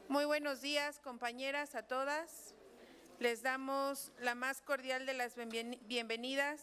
Muy buenos días, compañeras, a todas. Les damos la más cordial de las bienvenidas.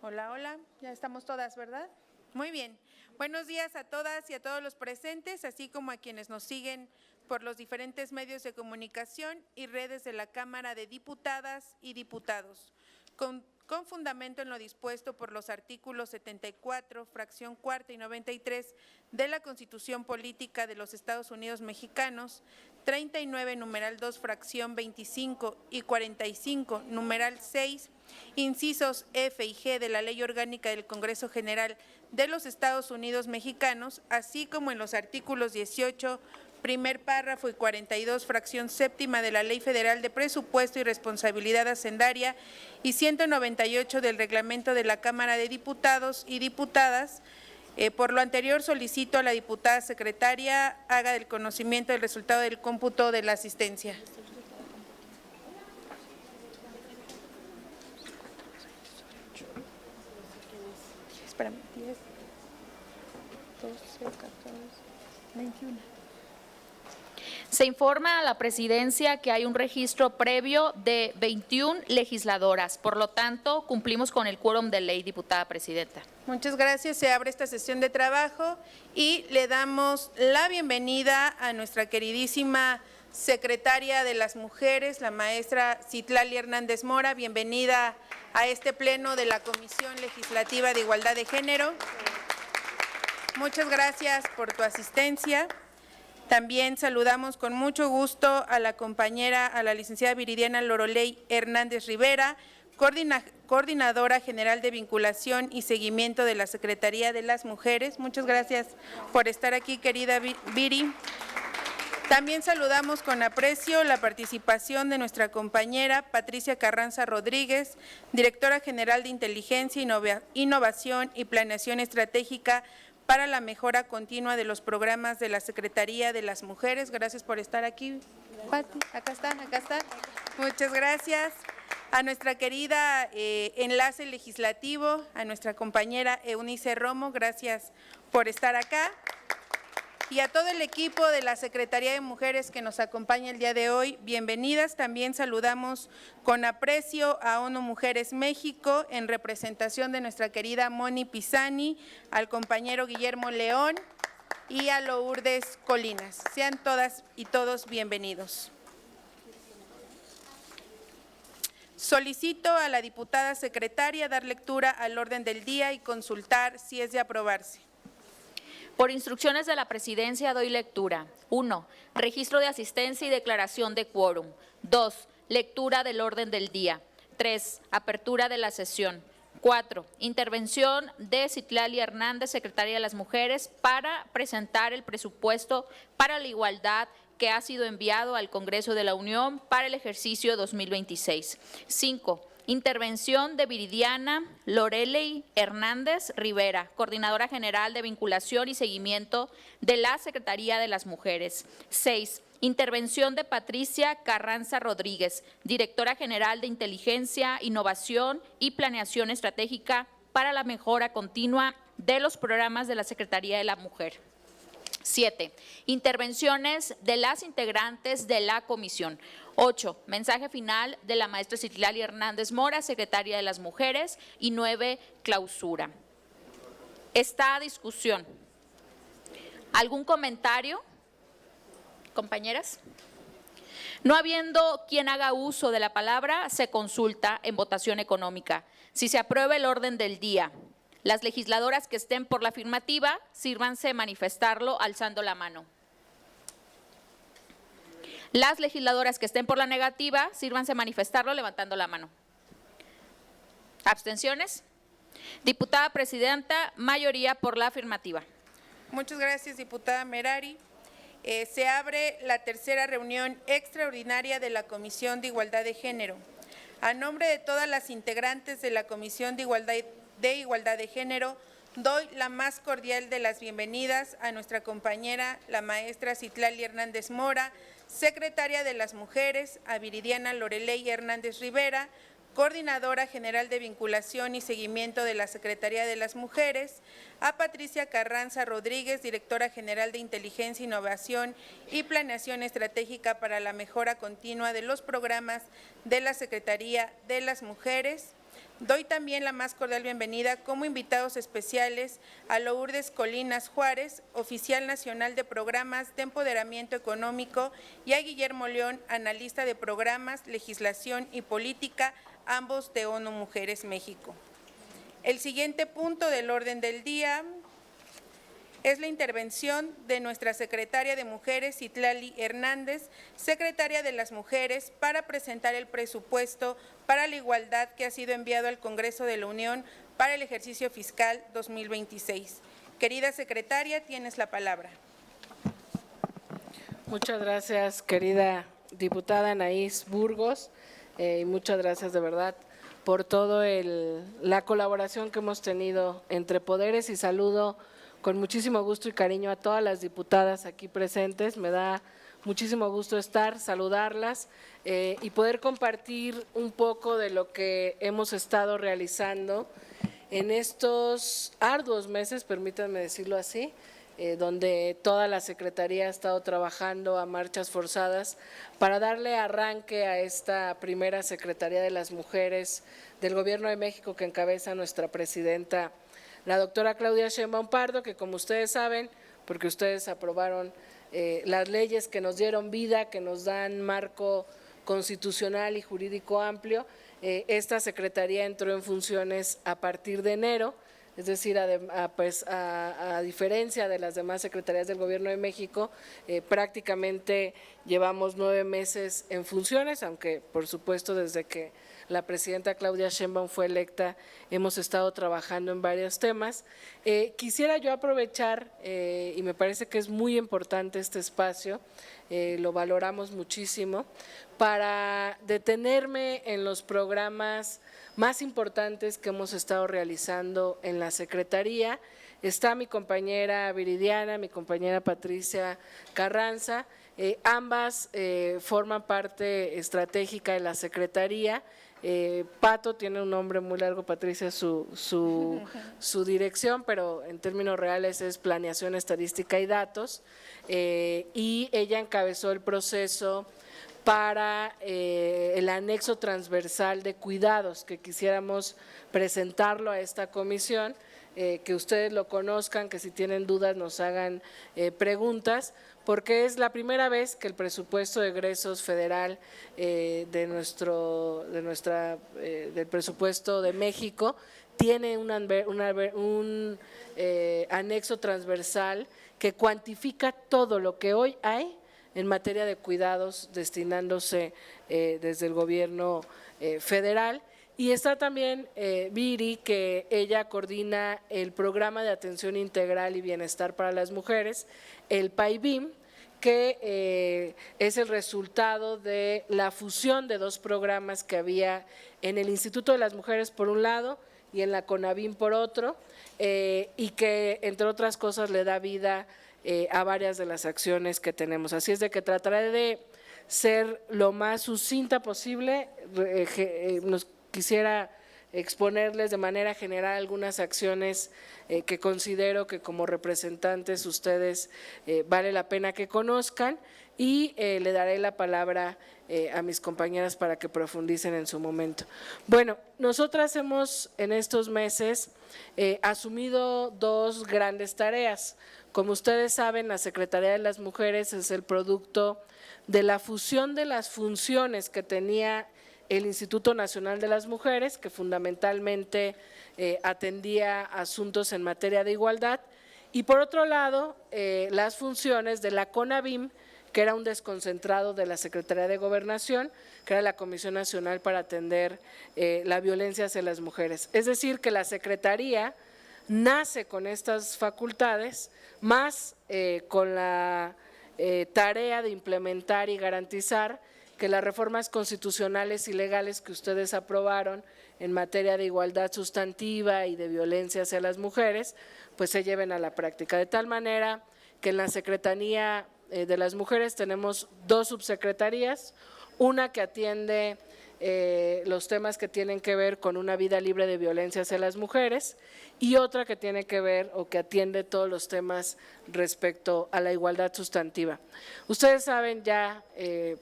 Hola, hola, ya estamos todas, ¿verdad? Muy bien. Buenos días a todas y a todos los presentes, así como a quienes nos siguen por los diferentes medios de comunicación y redes de la Cámara de Diputadas y Diputados. Con fundamento en lo dispuesto por los artículos 74, fracción cuarta y 93 de la Constitución Política de los Estados Unidos Mexicanos, 39, numeral 2, fracción 25 y 45, numeral 6, incisos F y G de la Ley Orgánica del Congreso General de los Estados Unidos Mexicanos, así como en los artículos 18, primer párrafo y 42, fracción séptima de la Ley Federal de Presupuesto y Responsabilidad Hacendaria y 198 del Reglamento de la Cámara de Diputados y Diputadas. Por lo anterior, solicito a la diputada secretaria haga del conocimiento del resultado del cómputo de la asistencia. Espérame, 10, 12, 14, 21. Se informa a la presidencia que hay un registro previo de 21 legisladoras. Por lo tanto, cumplimos con el quórum de ley, diputada presidenta. Muchas gracias. Se abre esta sesión de trabajo y le damos la bienvenida a nuestra queridísima secretaria de las Mujeres, la maestra Citlali Hernández Mora. Bienvenida a este pleno de la Comisión Legislativa de Igualdad de Género. Muchas gracias por tu asistencia. También saludamos con mucho gusto a la compañera, a la licenciada Viridiana Loreley Hernández Rivera, coordinadora general de vinculación y seguimiento de la Secretaría de las Mujeres. Muchas gracias por estar aquí, querida Viri. También saludamos con aprecio la participación de nuestra compañera Patricia Carranza Rodríguez, directora general de Inteligencia, Innovación y Planeación Estratégica para la mejora continua de los programas de la Secretaría de las Mujeres. Gracias por estar aquí, Pati. Acá está. Muchas gracias. A nuestra querida enlace legislativo, a nuestra compañera Eunice Romo, gracias por estar acá. Y a todo el equipo de la Secretaría de Mujeres que nos acompaña el día de hoy, bienvenidas. También saludamos con aprecio a ONU Mujeres México en representación de nuestra querida Moni Pisani, al compañero Guillermo León y a Lourdes Colinas. Sean todas y todos bienvenidos. Solicito a la diputada secretaria dar lectura al orden del día y consultar si es de aprobarse. Por instrucciones de la presidencia doy lectura. 1. Registro de asistencia y declaración de quórum. 2. Lectura del orden del día. 3. Apertura de la sesión. 4. Intervención de Citlali Hernández, secretaria de las Mujeres, para presentar el presupuesto para la igualdad que ha sido enviado al Congreso de la Unión para el ejercicio 2026. 5. Intervención de Viridiana Loreley Hernández Rivera, coordinadora general de vinculación y seguimiento de la Secretaría de las Mujeres. 6. Intervención de Patricia Carranza Rodríguez, directora general de Inteligencia, Innovación y Planeación Estratégica para la mejora continua de los programas de la Secretaría de la Mujer. 7. Intervenciones de las integrantes de la comisión. 8. Mensaje final de la maestra Citlali Hernández Mora, secretaria de las Mujeres. Y 9. Clausura. Está a discusión. ¿Algún comentario, compañeras? No habiendo quien haga uso de la palabra, se consulta en votación económica. Si se aprueba el orden del día, las legisladoras que estén por la afirmativa, sírvanse manifestarlo alzando la mano. Las legisladoras que estén por la negativa, sírvanse manifestarlo levantando la mano. ¿Abstenciones? Diputada presidenta, mayoría por la afirmativa. Muchas gracias, diputada Merari. Se abre la tercera reunión extraordinaria de la Comisión de Igualdad de Género. A nombre de todas las integrantes de la Comisión de Igualdad de Género, doy la más cordial de las bienvenidas a nuestra compañera, la maestra Citlali Hernández Mora, secretaria de las Mujeres, a Viridiana Loreley Hernández Rivera, Coordinadora General de Vinculación y Seguimiento de la Secretaría de las Mujeres, a Patricia Carranza Rodríguez, Directora General de Inteligencia, Innovación y Planeación Estratégica para la Mejora Continua de los Programas de la Secretaría de las Mujeres. Doy también la más cordial bienvenida como invitados especiales a Lourdes Colinas Juárez, Oficial Nacional de Programas de Empoderamiento Económico, y a Guillermo León, Analista de Programas, Legislación y Política, ambos de ONU Mujeres México. El siguiente punto del orden del día es la intervención de nuestra secretaria de Mujeres, Citlali Hernández, secretaria de las Mujeres, para presentar el presupuesto para la igualdad que ha sido enviado al Congreso de la Unión para el ejercicio fiscal 2026. Querida secretaria, tienes la palabra. Muchas gracias, querida diputada Anaís Burgos, y muchas gracias de verdad por todo la colaboración que hemos tenido entre poderes, y saludo con muchísimo gusto y cariño a todas las diputadas aquí presentes. Me da muchísimo gusto saludarlas y poder compartir un poco de lo que hemos estado realizando en estos arduos meses, permítanme decirlo así, donde toda la Secretaría ha estado trabajando a marchas forzadas para darle arranque a esta primera Secretaría de las Mujeres del Gobierno de México que encabeza nuestra presidenta, la doctora Claudia Sheinbaum Pardo, que como ustedes saben, porque ustedes aprobaron las leyes que nos dieron vida, que nos dan marco constitucional y jurídico amplio, esta Secretaría entró en funciones a partir de enero. Es decir, a diferencia de las demás secretarías del Gobierno de México, prácticamente llevamos 9 meses en funciones, aunque por supuesto desde que la presidenta Claudia Sheinbaum fue electa hemos estado trabajando en varios temas. Quisiera yo aprovechar, y me parece que es muy importante este espacio, lo valoramos muchísimo, para detenerme en los programas más importantes que hemos estado realizando en la Secretaría. Está mi compañera Viridiana, mi compañera Patricia Carranza, ambas forman parte estratégica de la Secretaría. Pato tiene un nombre muy largo, Patricia, su dirección, pero en términos reales es Planeación Estadística y Datos, y ella encabezó el proceso para el anexo transversal de cuidados, que quisiéramos presentarlo a esta comisión, que ustedes lo conozcan, que si tienen dudas nos hagan preguntas, porque es la primera vez que el presupuesto de egresos federal del presupuesto de México tiene un anexo transversal que cuantifica todo lo que hoy hay en materia de cuidados destinándose desde el gobierno federal. Y está también Viri, que ella coordina el Programa de Atención Integral y Bienestar para las Mujeres, el PAIBIM, que es el resultado de la fusión de 2 programas que había en el Instituto de las Mujeres por un lado y en la CONABIM por otro, y que entre otras cosas le da vida a varias de las acciones que tenemos. Así es de que trataré de ser lo más sucinta posible. Nos quisiera exponerles de manera general algunas acciones que considero que como representantes ustedes vale la pena que conozcan, y le daré la palabra a mis compañeras para que profundicen en su momento. Bueno, nosotras hemos en estos meses asumido 2 grandes tareas. Como ustedes saben, la Secretaría de las Mujeres es el producto de la fusión de las funciones que tenía el Instituto Nacional de las Mujeres, que fundamentalmente atendía asuntos en materia de igualdad, y por otro lado, las funciones de la CONABIM, que era un desconcentrado de la Secretaría de Gobernación, que era la Comisión Nacional para atender la violencia hacia las mujeres. Es decir, que la Secretaría nace con estas facultades, más con la tarea de implementar y garantizar que las reformas constitucionales y legales que ustedes aprobaron en materia de igualdad sustantiva y de violencia hacia las mujeres, pues se lleven a la práctica. De tal manera que en la Secretaría de las Mujeres tenemos 2 subsecretarías, una que atiende los temas que tienen que ver con una vida libre de violencia hacia las mujeres, y otra que tiene que ver o que atiende todos los temas respecto a la igualdad sustantiva. Ustedes saben ya,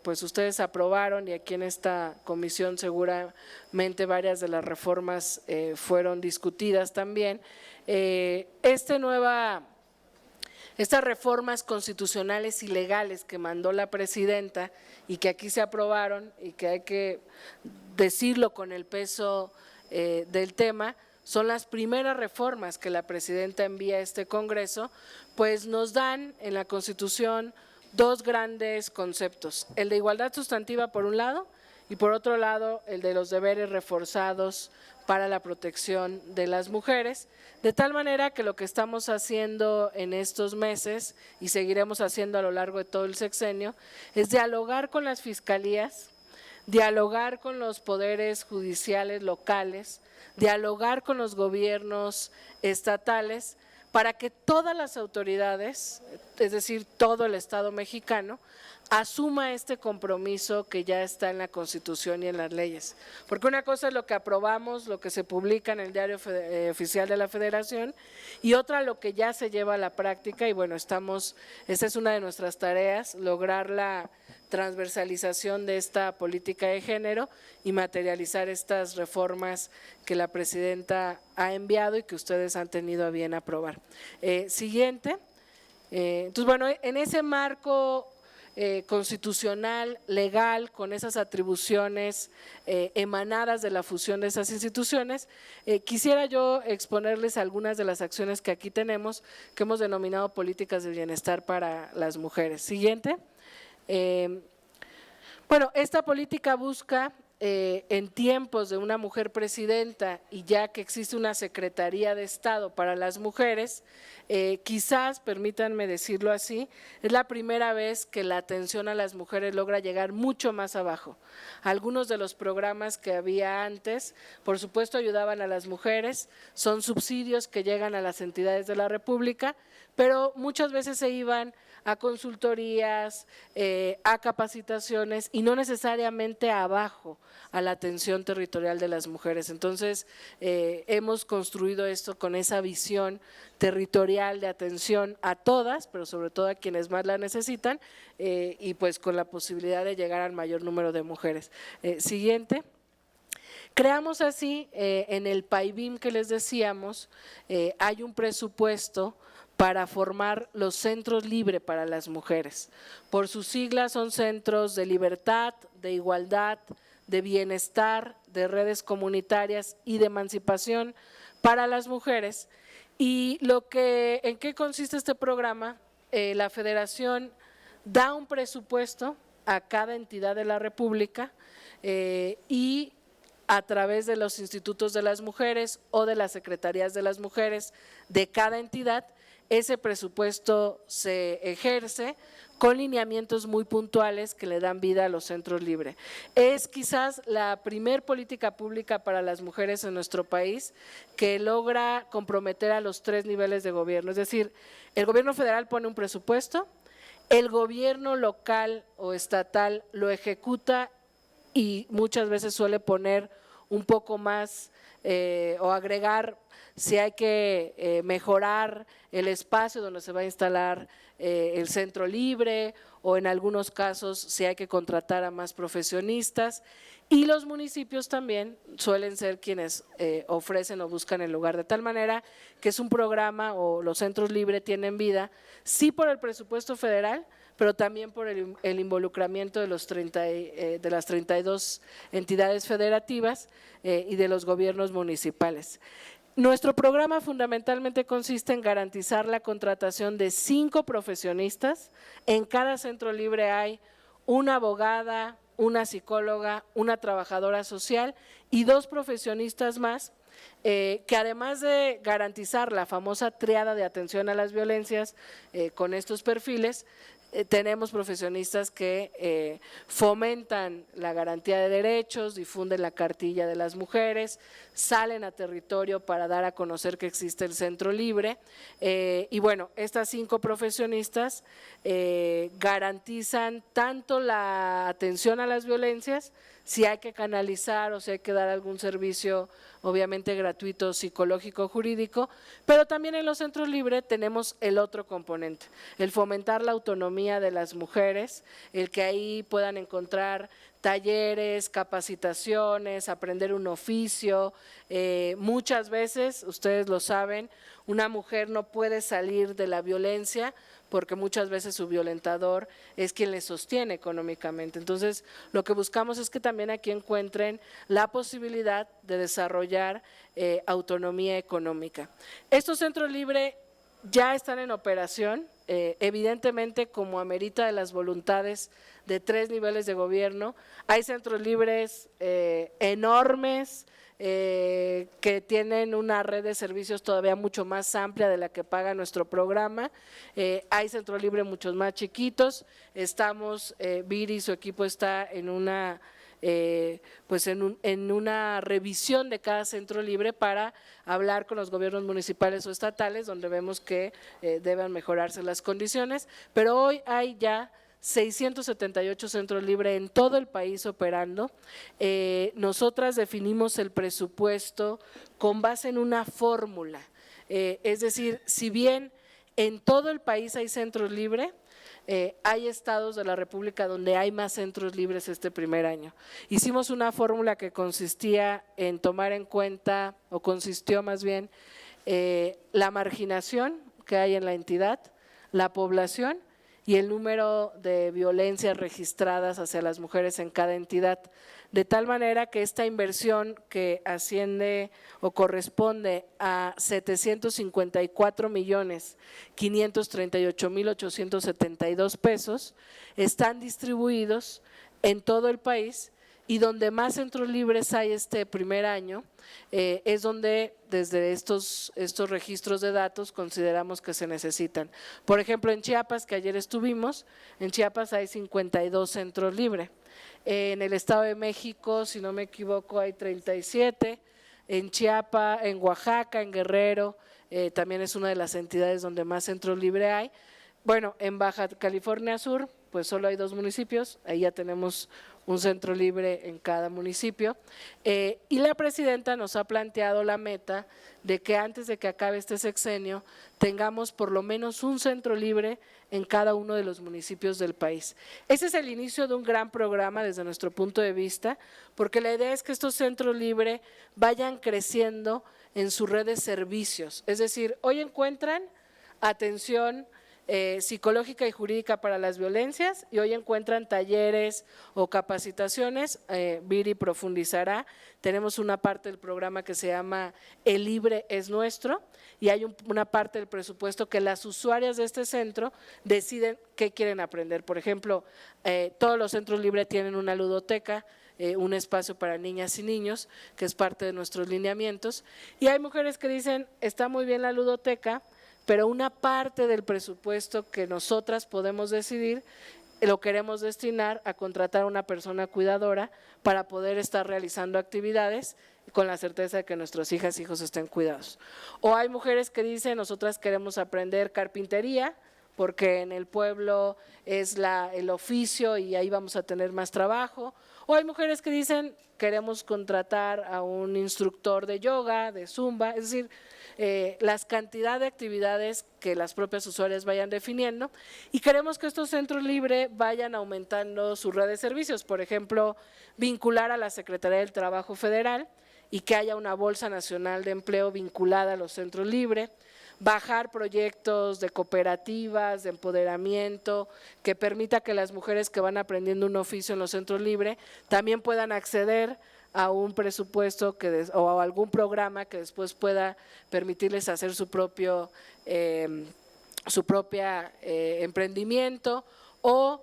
pues ustedes aprobaron, y aquí en esta comisión seguramente varias de las reformas fueron discutidas también, estas reformas constitucionales y legales que mandó la presidenta y que aquí se aprobaron, y que hay que decirlo con el peso del tema, son las primeras reformas que la presidenta envía a este Congreso, pues nos dan en la Constitución dos grandes conceptos: el de igualdad sustantiva por un lado, y por otro lado el de los deberes reforzados para la protección de las mujeres, de tal manera que lo que estamos haciendo en estos meses y seguiremos haciendo a lo largo de todo el sexenio es dialogar con las fiscalías, dialogar con los poderes judiciales locales, dialogar con los gobiernos estatales, para que todas las autoridades, es decir, todo el Estado mexicano, asuma este compromiso que ya está en la Constitución y en las leyes. Porque una cosa es lo que aprobamos, lo que se publica en el Diario Oficial de la Federación, y otra lo que ya se lleva a la práctica, y bueno, esta es una de nuestras tareas, lograr la transversalización de esta política de género y materializar estas reformas que la presidenta ha enviado y que ustedes han tenido a bien aprobar. Siguiente. Entonces, bueno, en ese marco constitucional, legal, con esas atribuciones emanadas de la fusión de esas instituciones, quisiera yo exponerles algunas de las acciones que aquí tenemos, que hemos denominado políticas de bienestar para las mujeres. Siguiente. Bueno, esta política busca, en tiempos de una mujer presidenta y ya que existe una Secretaría de Estado para las mujeres, quizás, permítanme decirlo así, es la primera vez que la atención a las mujeres logra llegar mucho más abajo. Algunos de los programas que había antes, por supuesto, ayudaban a las mujeres, son subsidios que llegan a las entidades de la República, pero muchas veces se iban a consultorías, a capacitaciones y no necesariamente abajo a la atención territorial de las mujeres. Entonces, hemos construido esto con esa visión territorial de atención a todas, pero sobre todo a quienes más la necesitan, y pues con la posibilidad de llegar al mayor número de mujeres. Siguiente. Creamos así, en el PAIBIM que les decíamos, hay un presupuesto para formar los centros libres para las mujeres. Por sus siglas son centros de libertad, de igualdad, de bienestar, de redes comunitarias y de emancipación para las mujeres. Y ¿en qué consiste este programa? La Federación da un presupuesto a cada entidad de la República y a través de los institutos de las mujeres o de las secretarías de las mujeres de cada entidad, ese presupuesto se ejerce con lineamientos muy puntuales que le dan vida a los centros libres. Es quizás la primer política pública para las mujeres en nuestro país que logra comprometer a los 3 niveles de gobierno. Es decir, el gobierno federal pone un presupuesto, el gobierno local o estatal lo ejecuta y muchas veces suele poner un poco más o agregar si hay que mejorar el espacio donde se va a instalar el centro libre, o en algunos casos si hay que contratar a más profesionistas, y los municipios también suelen ser quienes ofrecen o buscan el lugar, de tal manera que es un programa, o los centros libres tienen vida, sí por el presupuesto federal, pero también por el involucramiento de las 32 entidades federativas y de los gobiernos municipales. Nuestro programa fundamentalmente consiste en garantizar la contratación de 5 profesionistas. En cada centro libre hay una abogada, una psicóloga, una trabajadora social y 2 profesionistas más, que además de garantizar la famosa tríada de atención a las violencias con estos perfiles, tenemos profesionistas que fomentan la garantía de derechos, difunden la cartilla de las mujeres, salen a territorio para dar a conocer que existe el centro libre, y bueno, estas 5 profesionistas garantizan tanto la atención a las violencias, si hay que canalizar o si hay que dar algún servicio, obviamente gratuito, psicológico, jurídico, pero también en los centros libres tenemos el otro componente, el fomentar la autonomía de las mujeres, el que ahí puedan encontrar talleres, capacitaciones, aprender un oficio. Muchas veces, ustedes lo saben, una mujer no puede salir de la violencia porque muchas veces su violentador es quien le sostiene económicamente. Entonces, lo que buscamos es que también aquí encuentren la posibilidad de desarrollar autonomía económica. Estos centros libres ya están en operación, evidentemente como amerita de las voluntades de 3 niveles de gobierno. Hay centros libres enormes, que tienen una red de servicios todavía mucho más amplia de la que paga nuestro programa. Hay centros libres muchos más chiquitos. Estamos, Viri y su equipo está en una en una revisión de cada centro libre para hablar con los gobiernos municipales o estatales, donde vemos que deben mejorarse las condiciones, pero hoy hay ya 678 centros libres en todo el país operando. Nosotras definimos el presupuesto con base en una fórmula, es decir, si bien en todo el país hay centros libres, hay estados de la República donde hay más centros libres este primer año. Hicimos una fórmula que consistía en tomar en cuenta, o consistió más bien, la marginación que hay en la entidad, la población y el número de violencias registradas hacia las mujeres en cada entidad, de tal manera que esta inversión que asciende o corresponde a 754,538,872 pesos, están distribuidos en todo el país, y donde más centros libres hay este primer año es donde desde estos registros de datos consideramos que se necesitan. Por ejemplo, en Chiapas, que ayer estuvimos, en Chiapas hay 52 centros libres. En el Estado de México, si no me equivoco, hay 37, en Chiapas, en Oaxaca, en Guerrero, también es una de las entidades donde más centros libres hay. Bueno, en Baja California Sur, pues solo hay 2 municipios, ahí ya tenemos un centro libre en cada municipio, y la presidenta nos ha planteado la meta de que antes de que acabe este sexenio tengamos por lo menos un centro libre en cada uno de los municipios del país. Ese es el inicio de un gran programa desde nuestro punto de vista, porque la idea es que estos centros libres vayan creciendo en su red de servicios, es decir, hoy encuentran atención psicológica y jurídica para las violencias, y hoy encuentran talleres o capacitaciones. Viri profundizará. Tenemos una parte del programa que se llama El Libre es Nuestro, y hay una parte del presupuesto que las usuarias de este centro deciden qué quieren aprender. Por ejemplo, todos los centros libres tienen una ludoteca, un espacio para niñas y niños, que es parte de nuestros lineamientos, y hay mujeres que dicen, está muy bien la ludoteca, pero una parte del presupuesto que nosotras podemos decidir lo queremos destinar a contratar a una persona cuidadora para poder estar realizando actividades con la certeza de que nuestras hijas e hijos estén cuidados. O hay mujeres que dicen, nosotras queremos aprender carpintería porque en el pueblo es el oficio y ahí vamos a tener más trabajo. O hay mujeres que dicen, queremos contratar a un instructor de yoga, de zumba, es decir, las cantidad de actividades que las propias usuarias vayan definiendo, y queremos que estos centros libres vayan aumentando su red de servicios. Por ejemplo, vincular a la Secretaría del Trabajo Federal y que haya una bolsa nacional de empleo vinculada a los centros libres, bajar proyectos de cooperativas, de empoderamiento, que permita que las mujeres que van aprendiendo un oficio en los centros libres también puedan acceder a un presupuesto o a algún programa que después pueda permitirles hacer su propia emprendimiento, o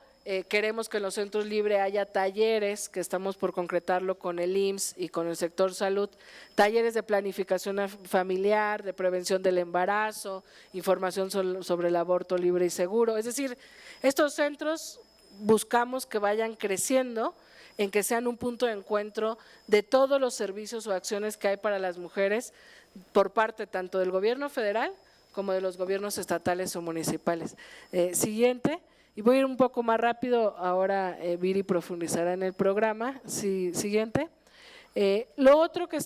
queremos que en los centros libres haya talleres, que estamos por concretarlo con el IMSS y con el sector salud, talleres de planificación familiar, de prevención del embarazo, información sobre el aborto libre y seguro. Es decir, estos centros buscamos que vayan creciendo, en que sean un punto de encuentro de todos los servicios o acciones que hay para las mujeres por parte tanto del gobierno federal como de los gobiernos estatales o municipales. Siguiente. Y voy a ir un poco más rápido, ahora Viri profundizará en el programa. Siguiente. Lo otro que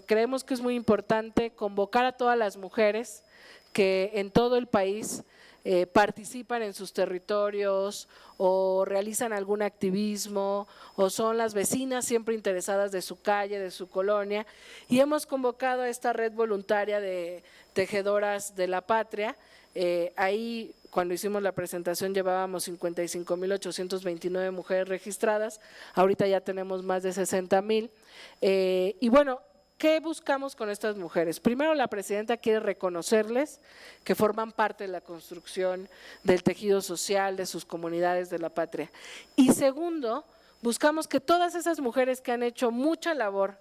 creemos que es muy importante, convocar a todas las mujeres que en todo el país participan en sus territorios o realizan algún activismo o son las vecinas siempre interesadas de su calle, de su colonia, y hemos convocado a esta red voluntaria de tejedoras de la patria. Ahí cuando hicimos la presentación llevábamos 55,829 mujeres registradas, ahorita ya tenemos más de 60,000 y bueno, ¿qué buscamos con estas mujeres? Primero, la presidenta quiere reconocerles que forman parte de la construcción del tejido social de sus comunidades de la patria. Y segundo, buscamos que todas esas mujeres que han hecho mucha labor,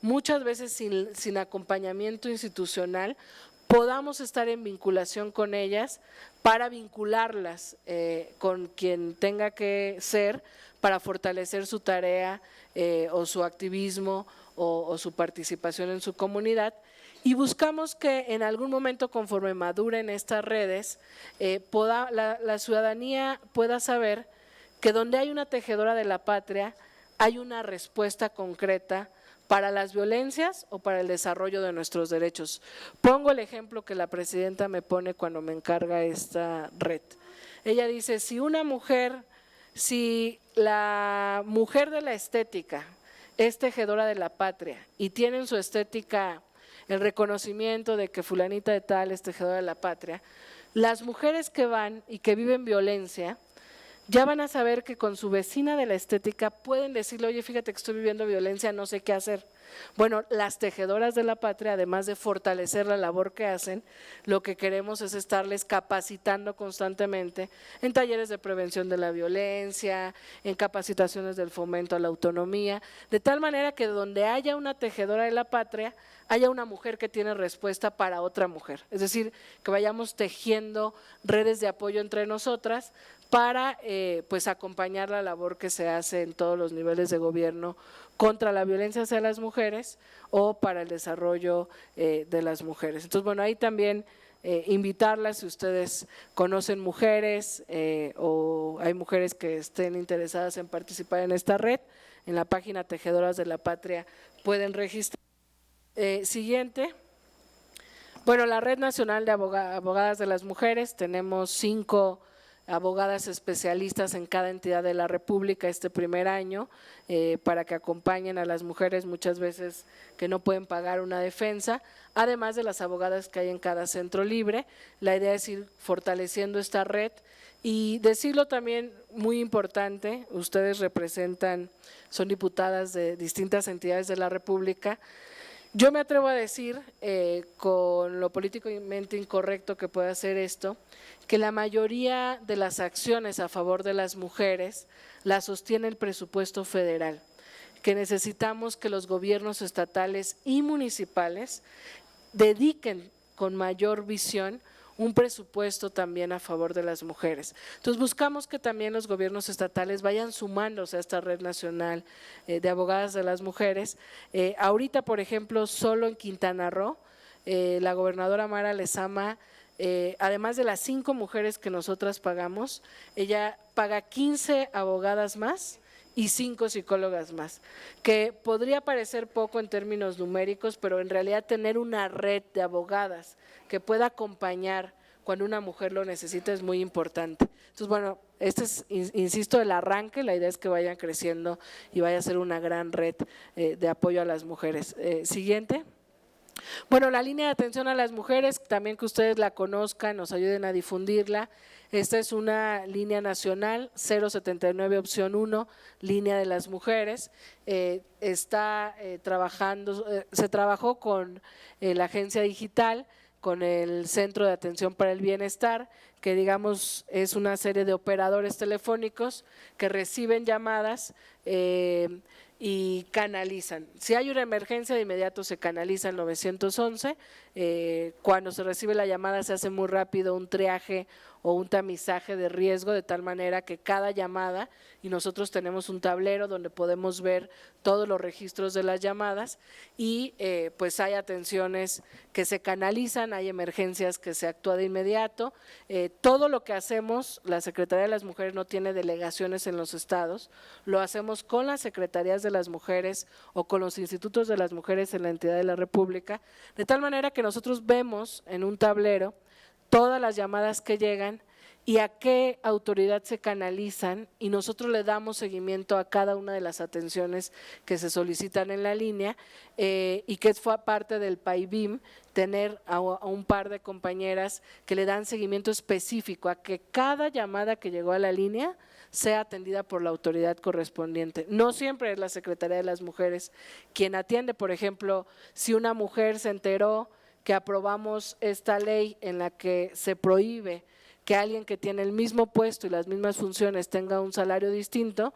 muchas veces sin acompañamiento institucional, podamos estar en vinculación con ellas para vincularlas con quien tenga que ser para fortalecer su tarea o su activismo o su participación en su comunidad, y buscamos que en algún momento, conforme maduren estas redes, la ciudadanía pueda saber que donde hay una tejedora de la patria hay una respuesta concreta para las violencias o para el desarrollo de nuestros derechos. Pongo el ejemplo que la presidenta me pone cuando me encarga esta red. Ella dice, si la mujer de la estética es tejedora de la patria y tiene en su estética el reconocimiento de que fulanita de tal es tejedora de la patria, las mujeres que van y que viven violencia ya van a saber que con su vecina de la estética pueden decirle, oye, fíjate que estoy viviendo violencia, no sé qué hacer. Bueno, las tejedoras de la patria, además de fortalecer la labor que hacen, lo que queremos es estarles capacitando constantemente en talleres de prevención de la violencia, en capacitaciones del fomento a la autonomía, de tal manera que donde haya una tejedora de la patria, haya una mujer que tiene respuesta para otra mujer. Es decir, que vayamos tejiendo redes de apoyo entre nosotras para pues acompañar la labor que se hace en todos los niveles de gobierno contra la violencia hacia las mujeres o para el desarrollo de las mujeres. Entonces, bueno, ahí también invitarlas, si ustedes conocen mujeres o hay mujeres que estén interesadas en participar en esta red, en la página Tejedoras de la Patria pueden registrar. Siguiente. Bueno, la Red Nacional de Abogadas de las Mujeres, tenemos 5 abogadas especialistas en cada entidad de la República este primer año para que acompañen a las mujeres muchas veces que no pueden pagar una defensa, además de las abogadas que hay en cada centro libre. La idea es ir fortaleciendo esta red y decirlo también muy importante, ustedes son diputadas de distintas entidades de la República. Yo me atrevo a decir, con lo políticamente incorrecto que puede hacer esto, que la mayoría de las acciones a favor de las mujeres las sostiene el presupuesto federal, que necesitamos que los gobiernos estatales y municipales dediquen con mayor visión un presupuesto también a favor de las mujeres. Entonces buscamos que también los gobiernos estatales vayan sumándose a esta red nacional de abogadas de las mujeres. Ahorita, por ejemplo, solo en Quintana Roo, la gobernadora Mara Lezama, además de las 5 mujeres que nosotras pagamos, ella paga 15 abogadas más y 5 psicólogas más, que podría parecer poco en términos numéricos, pero en realidad tener una red de abogadas que pueda acompañar cuando una mujer lo necesita es muy importante. Entonces, bueno, este es, insisto, el arranque, la idea es que vayan creciendo y vaya a ser una gran red de apoyo a las mujeres. Siguiente. Bueno, la línea de atención a las mujeres, también que ustedes la conozcan, nos ayuden a difundirla. Esta es una línea nacional, 079 opción 1, línea de las mujeres. Se trabajó con la agencia digital, con el Centro de Atención para el Bienestar, que digamos es una serie de operadores telefónicos que reciben llamadas y canalizan. Si hay una emergencia, de inmediato se canaliza el 911, cuando se recibe la llamada se hace muy rápido un triaje o un tamizaje de riesgo, de tal manera que cada llamada, y nosotros tenemos un tablero donde podemos ver todos los registros de las llamadas y pues hay atenciones que se canalizan, hay emergencias que se actúa de inmediato. Todo lo que hacemos, la Secretaría de las Mujeres no tiene delegaciones en los estados, lo hacemos con las secretarías de las mujeres o con los institutos de las mujeres en la entidad de la República, de tal manera que nosotros vemos en un tablero todas las llamadas que llegan y a qué autoridad se canalizan y nosotros le damos seguimiento a cada una de las atenciones que se solicitan en la línea y que fue parte del PAIBIM tener a un par de compañeras que le dan seguimiento específico a que cada llamada que llegó a la línea sea atendida por la autoridad correspondiente. No siempre es la Secretaría de las Mujeres quien atiende, por ejemplo, si una mujer se enteró que aprobamos esta ley en la que se prohíbe que alguien que tiene el mismo puesto y las mismas funciones tenga un salario distinto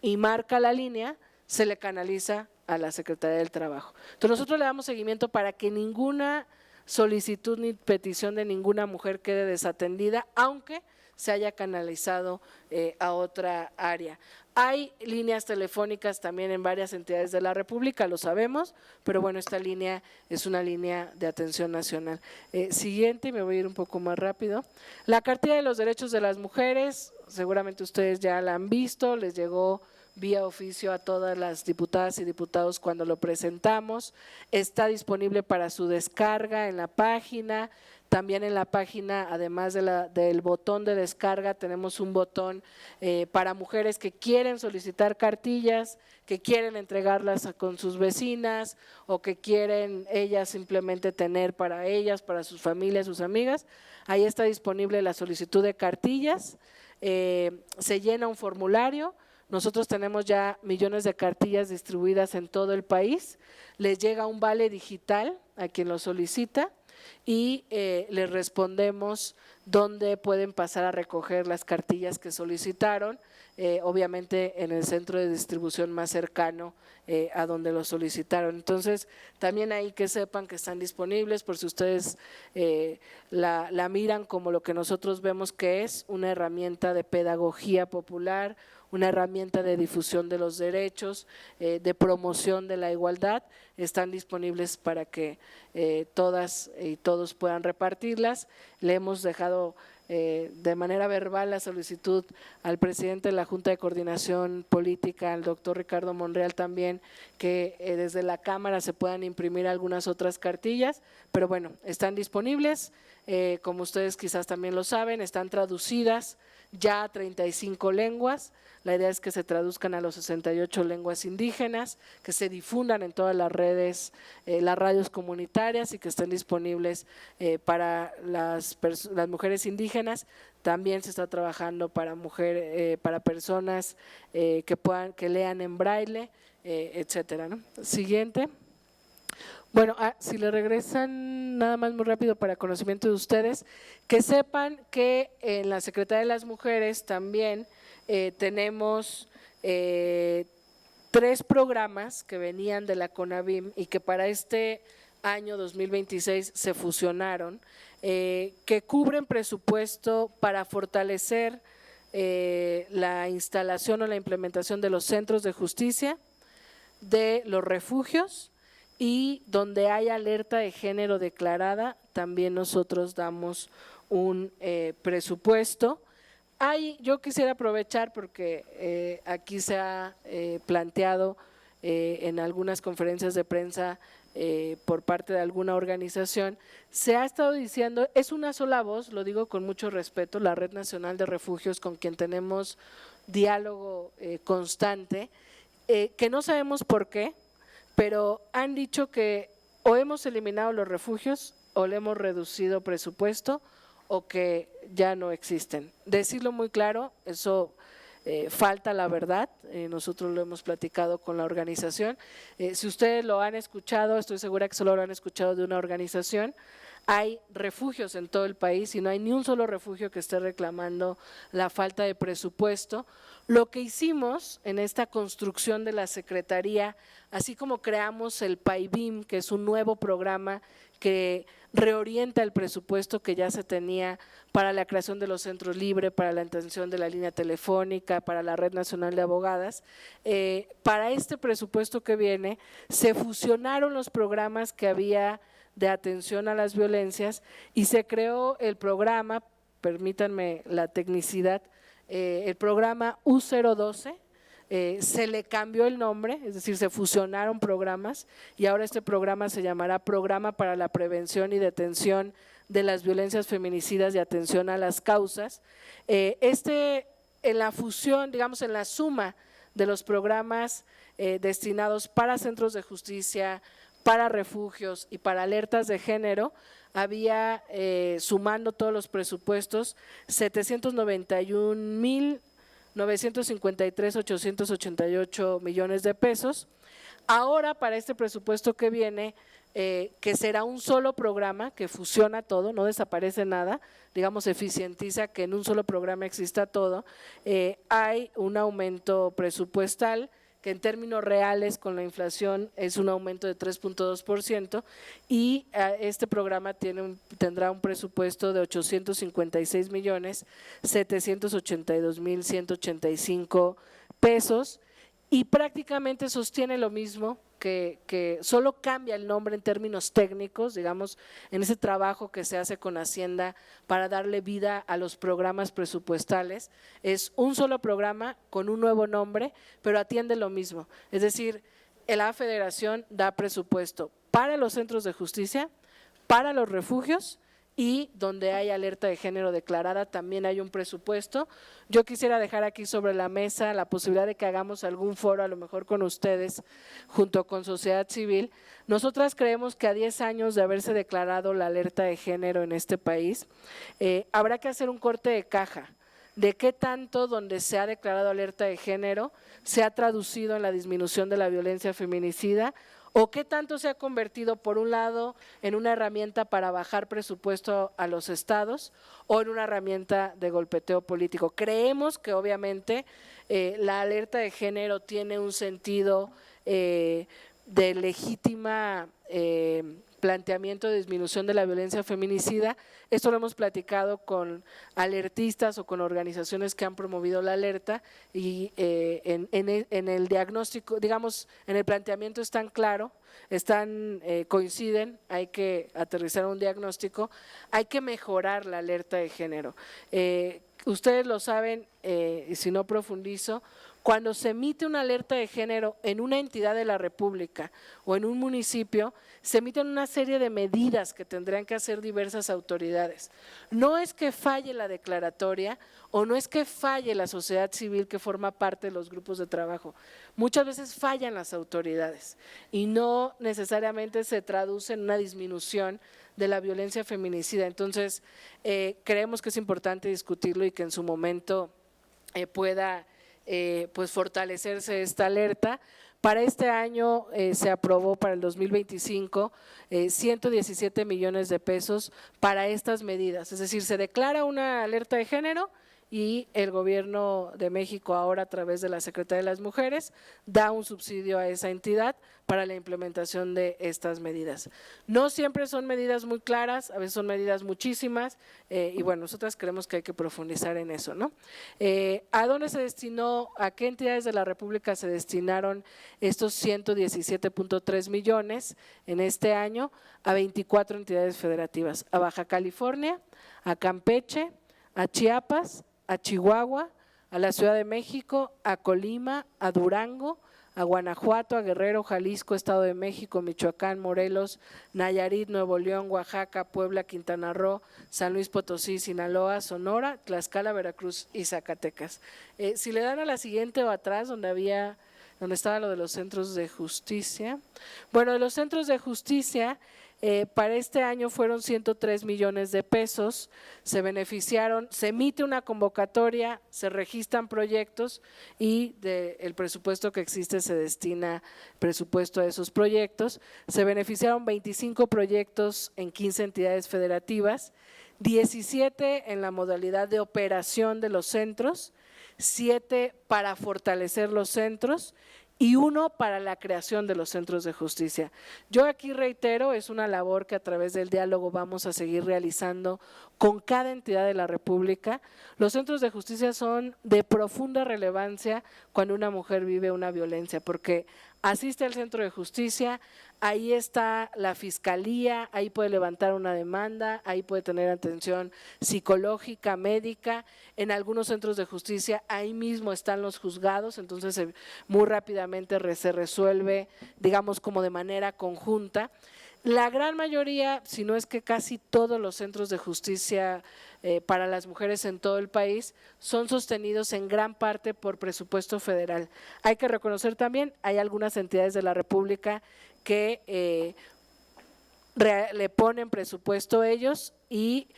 y marca la línea, se le canaliza a la Secretaría del Trabajo. Entonces nosotros le damos seguimiento para que ninguna solicitud ni petición de ninguna mujer quede desatendida, aunque se haya canalizado a otra área. Hay líneas telefónicas también en varias entidades de la República, lo sabemos, pero bueno, esta línea es una línea de atención nacional. Siguiente, me voy a ir un poco más rápido. La Cartilla de los Derechos de las Mujeres, seguramente ustedes ya la han visto, les llegó vía oficio a todas las diputadas y diputados cuando lo presentamos, está disponible para su descarga en la página. También en la página, además del botón de descarga, tenemos un botón para mujeres que quieren solicitar cartillas, que quieren entregarlas con sus vecinas o que quieren ellas simplemente tener para ellas, para sus familias, sus amigas. Ahí está disponible la solicitud de cartillas, se llena un formulario. Nosotros tenemos ya millones de cartillas distribuidas en todo el país, les llega un vale digital a quien lo solicita y les respondemos dónde pueden pasar a recoger las cartillas que solicitaron, obviamente en el centro de distribución más cercano a donde lo solicitaron. Entonces, también ahí que sepan que están disponibles por si ustedes la miran como lo que nosotros vemos que es una herramienta de pedagogía popular, una herramienta de difusión de los derechos, de promoción de la igualdad, están disponibles para que todas y todos puedan repartirlas. Le hemos dejado de manera verbal la solicitud al presidente de la Junta de Coordinación Política, al doctor Ricardo Monreal también, que desde la Cámara se puedan imprimir algunas otras cartillas, pero bueno, están disponibles, como ustedes quizás también lo saben, están traducidas ya a 35 lenguas, la idea es que se traduzcan a los 68 lenguas indígenas, que se difundan en todas las redes, las radios comunitarias y que estén disponibles para las mujeres indígenas. También se está trabajando para para personas que lean en braille, etcétera, ¿no? Siguiente. Bueno, si le regresan nada más muy rápido para conocimiento de ustedes, que sepan que en la Secretaría de las Mujeres también tenemos 3 programas que venían de la CONAVIM y que para este año 2026 se fusionaron, que cubren presupuesto para fortalecer la instalación o la implementación de los centros de justicia, de los refugios, y donde hay alerta de género declarada, también nosotros damos un presupuesto. Yo quisiera aprovechar porque aquí se ha planteado en algunas conferencias de prensa por parte de alguna organización, se ha estado diciendo, es una sola voz, lo digo con mucho respeto, la Red Nacional de Refugios, con quien tenemos diálogo constante, que no sabemos por qué, pero han dicho que o hemos eliminado los refugios o le hemos reducido presupuesto o que ya no existen. Decirlo muy claro, eso falta la verdad, nosotros lo hemos platicado con la organización. Si ustedes lo han escuchado, estoy segura que solo lo han escuchado de una organización, hay refugios en todo el país y no hay ni un solo refugio que esté reclamando la falta de presupuesto. Lo que hicimos en esta construcción de la Secretaría, así como creamos el PAIBIM, que es un nuevo programa que reorienta el presupuesto que ya se tenía para la creación de los centros libres, para la atención de la línea telefónica, para la Red Nacional de Abogadas. Para este presupuesto que viene, se fusionaron los programas que había de atención a las violencias y se creó el programa, permítanme la tecnicidad, el programa U012, se le cambió el nombre, es decir, se fusionaron programas y ahora este programa se llamará Programa para la Prevención y Detención de las Violencias Feminicidas y Atención a las Causas. En la fusión, digamos, en la suma de los programas destinados para centros de justicia, para refugios y para alertas de género, había, sumando todos los presupuestos, 791,953,888 millones de pesos. Ahora, para este presupuesto que viene, que será un solo programa que fusiona todo, no desaparece nada, digamos, eficientiza que en un solo programa exista todo, hay un aumento presupuestal que en términos reales con la inflación es un aumento de 3.2% y este programa tendrá un presupuesto de 856,782,185 pesos y prácticamente sostiene lo mismo que solo cambia el nombre en términos técnicos, digamos, en ese trabajo que se hace con Hacienda para darle vida a los programas presupuestales. Es un solo programa con un nuevo nombre, pero atiende lo mismo. Es decir, la Federación da presupuesto para los centros de justicia, para los refugios y donde hay alerta de género declarada también hay un presupuesto. Yo quisiera dejar aquí sobre la mesa la posibilidad de que hagamos algún foro, a lo mejor con ustedes, junto con sociedad civil. Nosotras creemos que a 10 años de haberse declarado la alerta de género en este país, habrá que hacer un corte de caja de qué tanto donde se ha declarado alerta de género se ha traducido en la disminución de la violencia feminicida o qué tanto se ha convertido, por un lado, en una herramienta para bajar presupuesto a los estados o en una herramienta de golpeteo político. Creemos que obviamente la alerta de género tiene un sentido de legítima planteamiento de disminución de la violencia feminicida. Esto lo hemos platicado con alertistas o con organizaciones que han promovido la alerta y en el diagnóstico, digamos, en el planteamiento están claro, coinciden, hay que aterrizar un diagnóstico, hay que mejorar la alerta de género. Ustedes lo saben, y si no profundizo, cuando se emite una alerta de género en una entidad de la República o en un municipio, se emiten una serie de medidas que tendrán que hacer diversas autoridades. No es que falle la declaratoria o no es que falle la sociedad civil que forma parte de los grupos de trabajo. Muchas veces fallan las autoridades y no necesariamente se traduce en una disminución de la violencia feminicida. Entonces, creemos que es importante discutirlo y que en su momento pueda pues fortalecerse esta alerta. Para este año se aprobó para el 2025 117 millones de pesos para estas medidas, es decir, se declara una alerta de género y el Gobierno de México ahora a través de la Secretaría de las Mujeres da un subsidio a esa entidad para la implementación de estas medidas. No siempre son medidas muy claras, a veces son medidas muchísimas y bueno, nosotras creemos que hay que profundizar en eso, ¿no? ¿A dónde se destinó, a qué entidades de la República se destinaron estos 117.3 millones en este año? A 24 entidades federativas, a Baja California, a Campeche, a Chiapas, a Chihuahua, a la Ciudad de México, a Colima, a Durango, a Guanajuato, a Guerrero, Jalisco, Estado de México, Michoacán, Morelos, Nayarit, Nuevo León, Oaxaca, Puebla, Quintana Roo, San Luis Potosí, Sinaloa, Sonora, Tlaxcala, Veracruz y Zacatecas. Si le dan a la siguiente o atrás, donde estaba lo de los centros de justicia. Bueno, de los centros de justicia, Para este año fueron 103 millones de pesos, se beneficiaron, se emite una convocatoria, se registran proyectos y del presupuesto que existe se destina presupuesto a esos proyectos. Se beneficiaron 25 proyectos en 15 entidades federativas, 17 en la modalidad de operación de los centros, 7 para fortalecer los centros y 1 para la creación de los centros de justicia. Yo aquí reitero, es una labor que a través del diálogo vamos a seguir realizando con cada entidad de la República. Los centros de justicia son de profunda relevancia cuando una mujer vive una violencia, porque asiste al centro de justicia, ahí está la fiscalía, ahí puede levantar una demanda, ahí puede tener atención psicológica, médica. En algunos centros de justicia ahí mismo están los juzgados, entonces muy rápidamente se resuelve, digamos, como de manera conjunta. La gran mayoría, si no es que casi todos los centros de justicia para las mujeres en todo el país son sostenidos en gran parte por presupuesto federal. Hay que reconocer también, hay algunas entidades de la República que le ponen presupuesto ellos y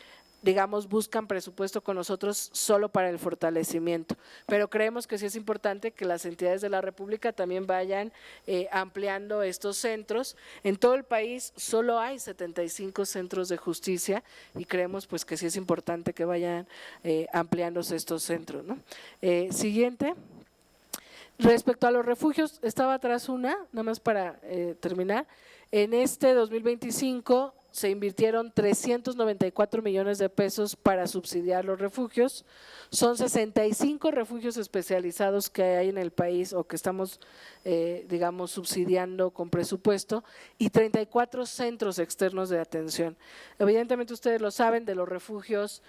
digamos, buscan presupuesto con nosotros solo para el fortalecimiento, pero creemos que sí es importante que las entidades de la República también vayan ampliando estos centros. En todo el país solo hay 75 centros de justicia y creemos pues que sí es importante que vayan ampliándose estos centros, ¿no? Siguiente. Respecto a los refugios, estaba atrás nada más para terminar. En este 2025 se invirtieron 394 millones de pesos para subsidiar los refugios. Son 65 refugios especializados que hay en el país o que estamos, digamos, subsidiando con presupuesto y 34 centros externos de atención. Evidentemente ustedes lo saben, de los refugios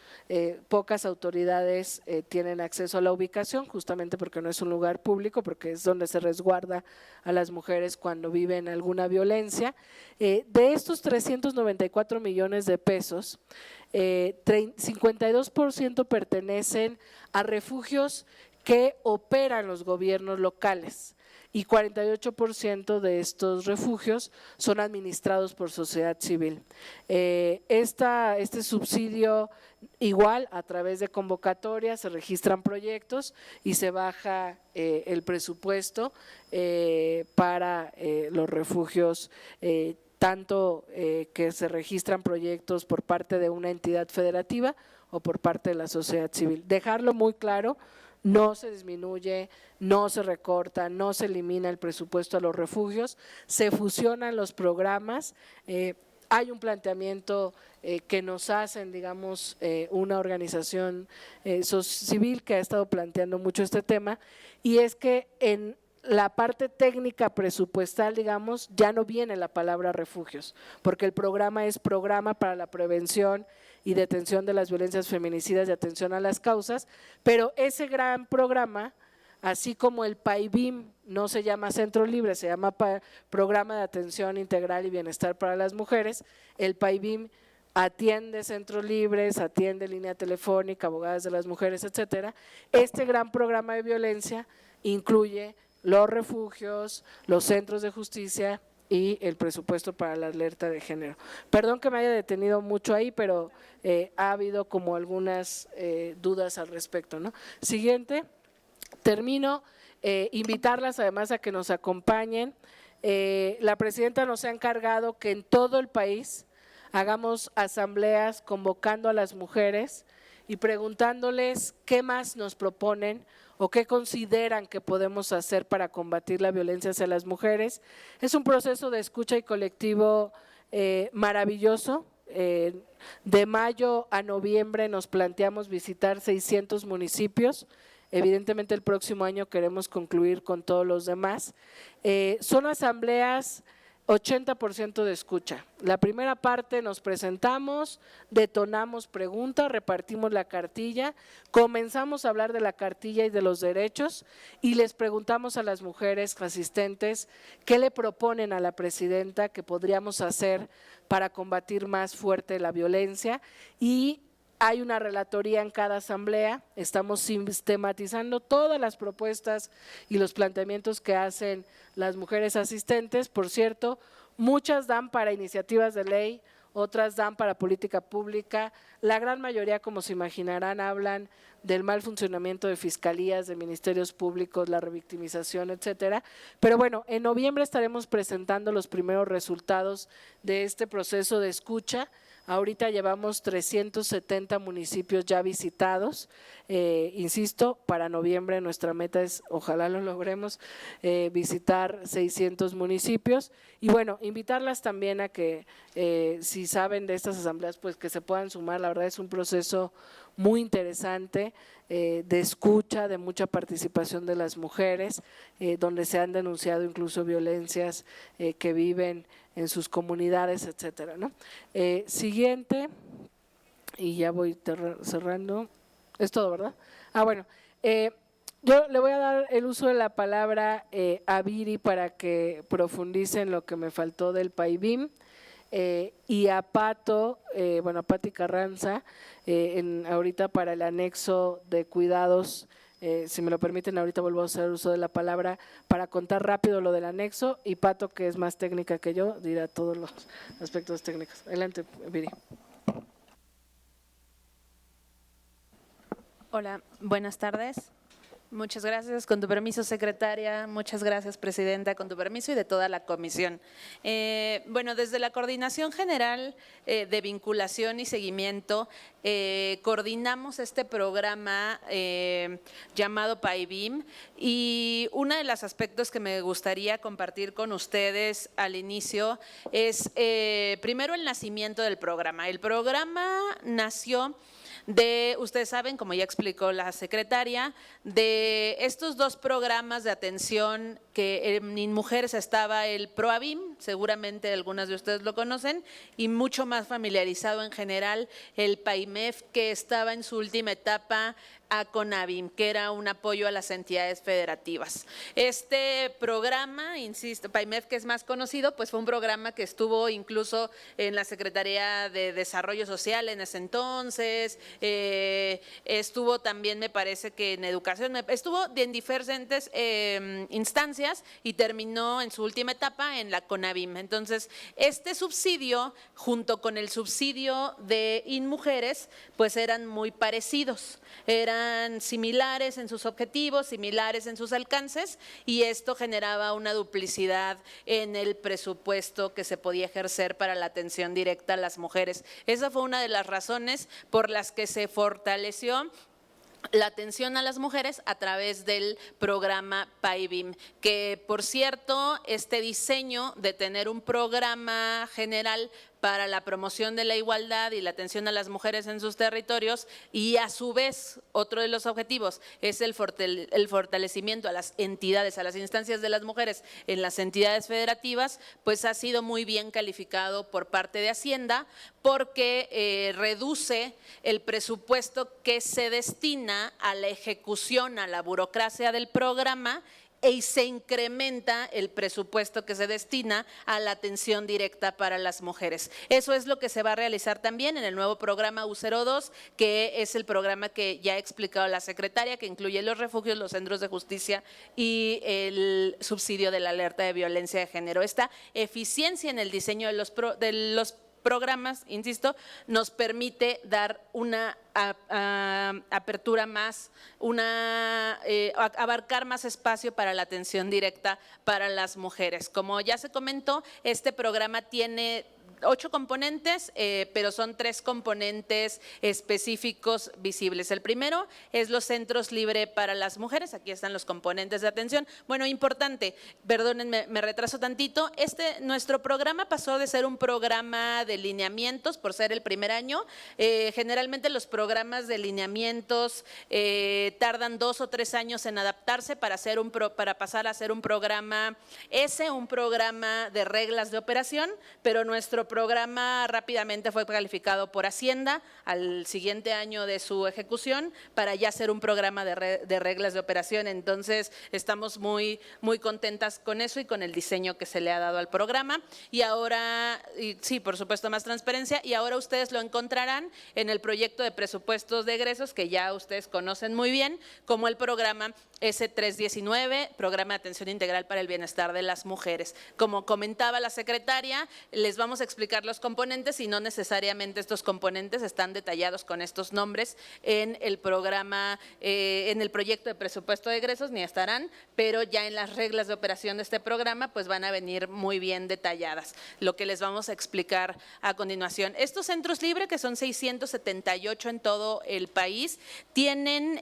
pocas autoridades tienen acceso a la ubicación, justamente porque no es un lugar público, porque es donde se resguarda a las mujeres cuando viven alguna violencia. De estos 394 millones de pesos, 52% pertenecen a refugios que operan los gobiernos locales y 48% de estos refugios son administrados por sociedad civil. Este subsidio igual a través de convocatorias se registran proyectos y se baja el presupuesto para los refugios tanto que se registran proyectos por parte de una entidad federativa o por parte de la sociedad civil. Dejarlo muy claro, no se disminuye, no se recorta, no se elimina el presupuesto a los refugios, se fusionan los programas. Hay un planteamiento que nos hacen, digamos, una organización civil que ha estado planteando mucho este tema, y es que en la parte técnica presupuestal, digamos, ya no viene la palabra refugios, porque el programa es programa para la prevención y detención de las violencias feminicidas y atención a las causas, pero ese gran programa, así como el PAIBIM no se llama Centro Libre, se llama Programa de Atención Integral y Bienestar para las Mujeres, el PAIBIM atiende centros libres, atiende línea telefónica, abogadas de las mujeres, etcétera. Este gran programa de violencia incluye los refugios, los centros de justicia y el presupuesto para la alerta de género. Perdón que me haya detenido mucho ahí, pero ha habido como algunas dudas al respecto, ¿no? Siguiente, termino, invitarlas además a que nos acompañen. La presidenta nos ha encargado que en todo el país hagamos asambleas convocando a las mujeres y preguntándoles qué más nos proponen o qué consideran que podemos hacer para combatir la violencia hacia las mujeres. Es un proceso de escucha y colectivo maravilloso. De mayo a noviembre nos planteamos visitar 600 municipios. Evidentemente el próximo año queremos concluir con todos los demás. Son asambleas 80% de escucha. La primera parte nos presentamos, detonamos preguntas, repartimos la cartilla, comenzamos a hablar de la cartilla y de los derechos y les preguntamos a las mujeres asistentes qué le proponen a la presidenta que podríamos hacer para combatir más fuerte la violencia, y hay una relatoría en cada asamblea. Estamos sistematizando todas las propuestas y los planteamientos que hacen las mujeres asistentes. Por cierto, muchas dan para iniciativas de ley, otras dan para política pública, la gran mayoría, como se imaginarán, hablan del mal funcionamiento de fiscalías, de ministerios públicos, la revictimización, etcétera. Pero bueno, en noviembre estaremos presentando los primeros resultados de este proceso de escucha. Ahorita llevamos 370 municipios ya visitados. Insisto, para noviembre nuestra meta es, ojalá lo logremos, visitar 600 municipios. Y bueno, invitarlas también a que si saben de estas asambleas, pues que se puedan sumar. La verdad es un proceso muy interesante de escucha, de mucha participación de las mujeres, donde se han denunciado incluso violencias que viven en sus comunidades, etcétera, ¿no? Siguiente, y ya voy cerrando, es todo, ¿verdad? Bueno, yo le voy a dar el uso de la palabra a Viri para que profundice en lo que me faltó del PAIBIM. Y a Pato, a Pati Carranza, ahorita para el anexo de cuidados, si me lo permiten, ahorita vuelvo a hacer uso de la palabra para contar rápido lo del anexo, y Pato, que es más técnica que yo, dirá todos los aspectos técnicos. Adelante, Viri. Hola, buenas tardes. Muchas gracias, con tu permiso, secretaria. Muchas gracias, presidenta, con tu permiso y de toda la comisión. Desde la Coordinación General de Vinculación y Seguimiento, coordinamos este programa llamado PAIBIM, y uno de los aspectos que me gustaría compartir con ustedes al inicio es primero el nacimiento del programa. El programa nació ustedes saben, como ya explicó la secretaria, de estos dos programas de atención que en mujeres estaba el PROAVIM, seguramente algunas de ustedes lo conocen, y mucho más familiarizado en general el PAIMEF, que estaba en su última etapa, a CONAVIM, que era un apoyo a las entidades federativas. Este programa, insisto, PAIMEF, que es más conocido, pues fue un programa que estuvo incluso en la Secretaría de Desarrollo Social en ese entonces, estuvo también, me parece que en educación, estuvo en diferentes instancias y terminó en su última etapa en la CONAVIM. Entonces, este subsidio, junto con el subsidio de INMujeres, pues eran muy parecidos, eran similares en sus objetivos, similares en sus alcances, y esto generaba una duplicidad en el presupuesto que se podía ejercer para la atención directa a las mujeres. Esa fue una de las razones por las que se fortaleció la atención a las mujeres a través del programa PAIBIM, que por cierto, este diseño de tener un programa general para la promoción de la igualdad y la atención a las mujeres en sus territorios, y a su vez otro de los objetivos es el fortalecimiento a las entidades, a las instancias de las mujeres en las entidades federativas, pues ha sido muy bien calificado por parte de Hacienda, porque reduce el presupuesto que se destina a la ejecución, a la burocracia del programa, y se incrementa el presupuesto que se destina a la atención directa para las mujeres. Eso es lo que se va a realizar también en el nuevo programa U02, que es el programa que ya ha explicado la secretaria, que incluye los refugios, los centros de justicia y el subsidio de la alerta de violencia de género. Esta eficiencia en el diseño de los programas, insisto, nos permite dar una apertura más, abarcar más espacio para la atención directa para las mujeres. Como ya se comentó, este programa tiene 8 componentes, pero son 3 componentes específicos visibles. El primero es los centros libre para las mujeres. Aquí están los componentes de atención. Bueno, importante, perdónenme, me retraso tantito. Nuestro programa pasó de ser un programa de lineamientos por ser el primer año. Generalmente los programas de lineamientos tardan 2 o 3 años en adaptarse para pasar a ser un programa un programa de reglas de operación, pero nuestro programa rápidamente fue calificado por Hacienda al siguiente año de su ejecución para ya ser un programa de reglas de operación. Entonces, estamos muy contentas con eso y con el diseño que se le ha dado al programa. Y ahora, sí, por supuesto, más transparencia. Y ahora ustedes lo encontrarán en el proyecto de presupuestos de egresos, que ya ustedes conocen muy bien, como el programa S319, Programa de Atención Integral para el Bienestar de las Mujeres. Como comentaba la secretaria, les vamos a explicar los componentes y no necesariamente estos componentes están detallados con estos nombres en el programa, en el proyecto de presupuesto de egresos, ni estarán, pero ya en las reglas de operación de este programa pues van a venir muy bien detalladas, lo que les vamos a explicar a continuación. Estos centros libres, que son 678 en todo el país, tienen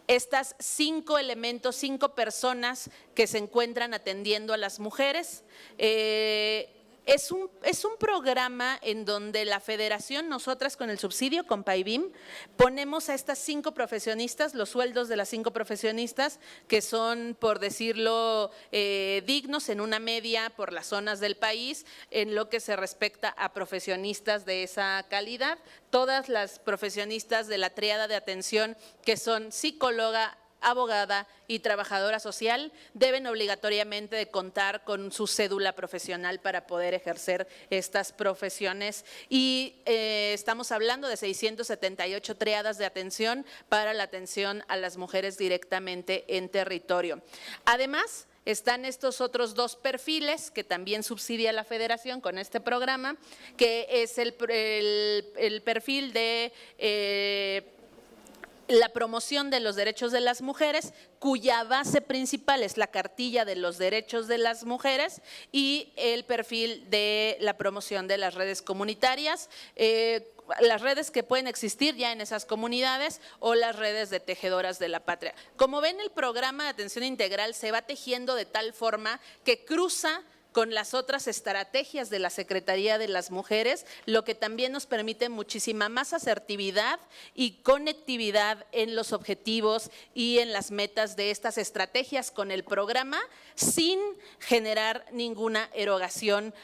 estas 5 elementos, 5 personas que se encuentran atendiendo a las mujeres. Es un programa en donde la federación, nosotras con el subsidio, con PAIBIM, ponemos a estas 5 profesionistas, los sueldos de las 5 profesionistas, que son, por decirlo, dignos en una media por las zonas del país, en lo que se respecta a profesionistas de esa calidad. Todas las profesionistas de la tríada de atención, que son psicóloga, abogada y trabajadora social, deben obligatoriamente de contar con su cédula profesional para poder ejercer estas profesiones. Y estamos hablando de 678 tríadas de atención para la atención a las mujeres directamente en territorio. Además, están estos otros 2 perfiles que también subsidia la federación con este programa, que es el perfil de la promoción de los derechos de las mujeres, cuya base principal es la cartilla de los derechos de las mujeres, y el perfil de la promoción de las redes comunitarias, las redes que pueden existir ya en esas comunidades o las redes de tejedoras de la patria. Como ven, el programa de atención integral se va tejiendo de tal forma que cruza con las otras estrategias de la Secretaría de las Mujeres, lo que también nos permite muchísima más asertividad y conectividad en los objetivos y en las metas de estas estrategias con el programa, sin generar ninguna erogación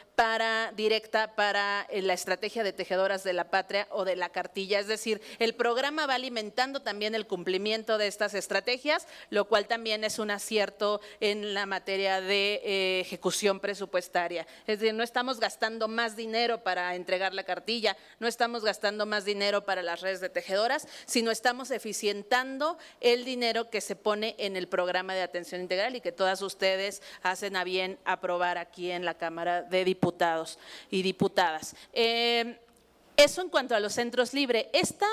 directa para la estrategia de tejedoras de la patria o de la cartilla. Es decir, el programa va alimentando también el cumplimiento de estas estrategias, lo cual también es un acierto en la materia de ejecución presupuestaria. Es decir, no estamos gastando más dinero para entregar la cartilla, no estamos gastando más dinero para las redes de tejedoras, sino estamos eficientando el dinero que se pone en el programa de atención integral y que todas ustedes hacen a bien aprobar aquí en la Cámara de Diputados y Diputadas. Eso en cuanto a los centros libres. Esta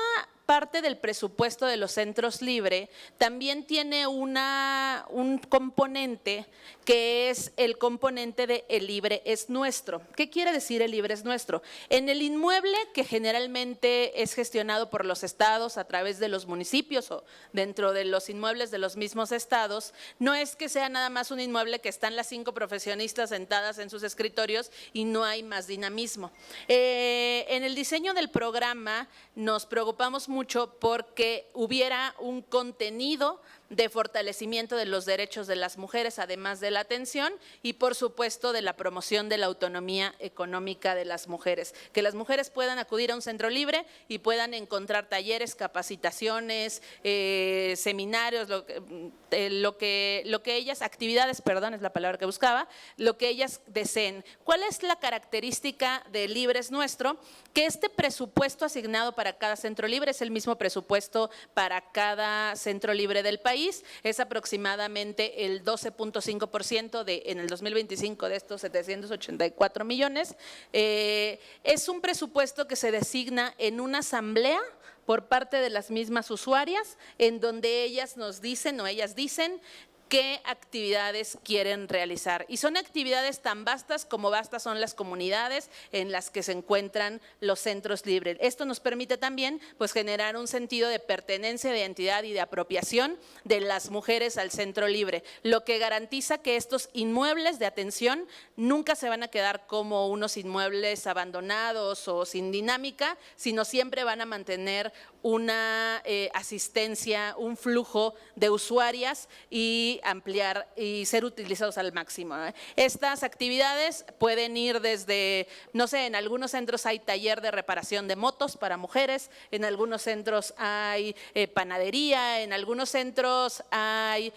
parte del presupuesto de los centros libres también tiene un componente que es el componente de el libre es nuestro. ¿Qué quiere decir el libre es nuestro? En el inmueble, que generalmente es gestionado por los estados a través de los municipios o dentro de los inmuebles de los mismos estados, no es que sea nada más un inmueble que están las 5 profesionistas sentadas en sus escritorios y no hay más dinamismo. En el diseño del programa nos preocupamos mucho porque hubiera un contenido de fortalecimiento de los derechos de las mujeres, además de la atención y por supuesto de la promoción de la autonomía económica de las mujeres. Que las mujeres puedan acudir a un centro libre y puedan encontrar talleres, capacitaciones, seminarios, lo que ellas, actividades, perdón, es la palabra que buscaba, lo que ellas deseen. ¿Cuál es la característica de Libre es Nuestro? Que este presupuesto asignado para cada centro libre es el mismo presupuesto para cada centro libre del país. Es aproximadamente el 12.5% en el 2025 de estos 784 millones. Es un presupuesto que se designa en una asamblea por parte de las mismas usuarias, en donde ellas nos dicen o ellas dicen qué actividades quieren realizar. Y son actividades tan vastas como vastas son las comunidades en las que se encuentran los centros libres. Esto nos permite también pues, generar un sentido de pertenencia, de identidad y de apropiación de las mujeres al centro libre, lo que garantiza que estos inmuebles de atención nunca se van a quedar como unos inmuebles abandonados o sin dinámica, sino siempre van a mantener una asistencia, un flujo de usuarias y ampliar y ser utilizados al máximo. Estas actividades pueden ir desde, no sé, en algunos centros hay taller de reparación de motos para mujeres, en algunos centros hay panadería, en algunos centros hay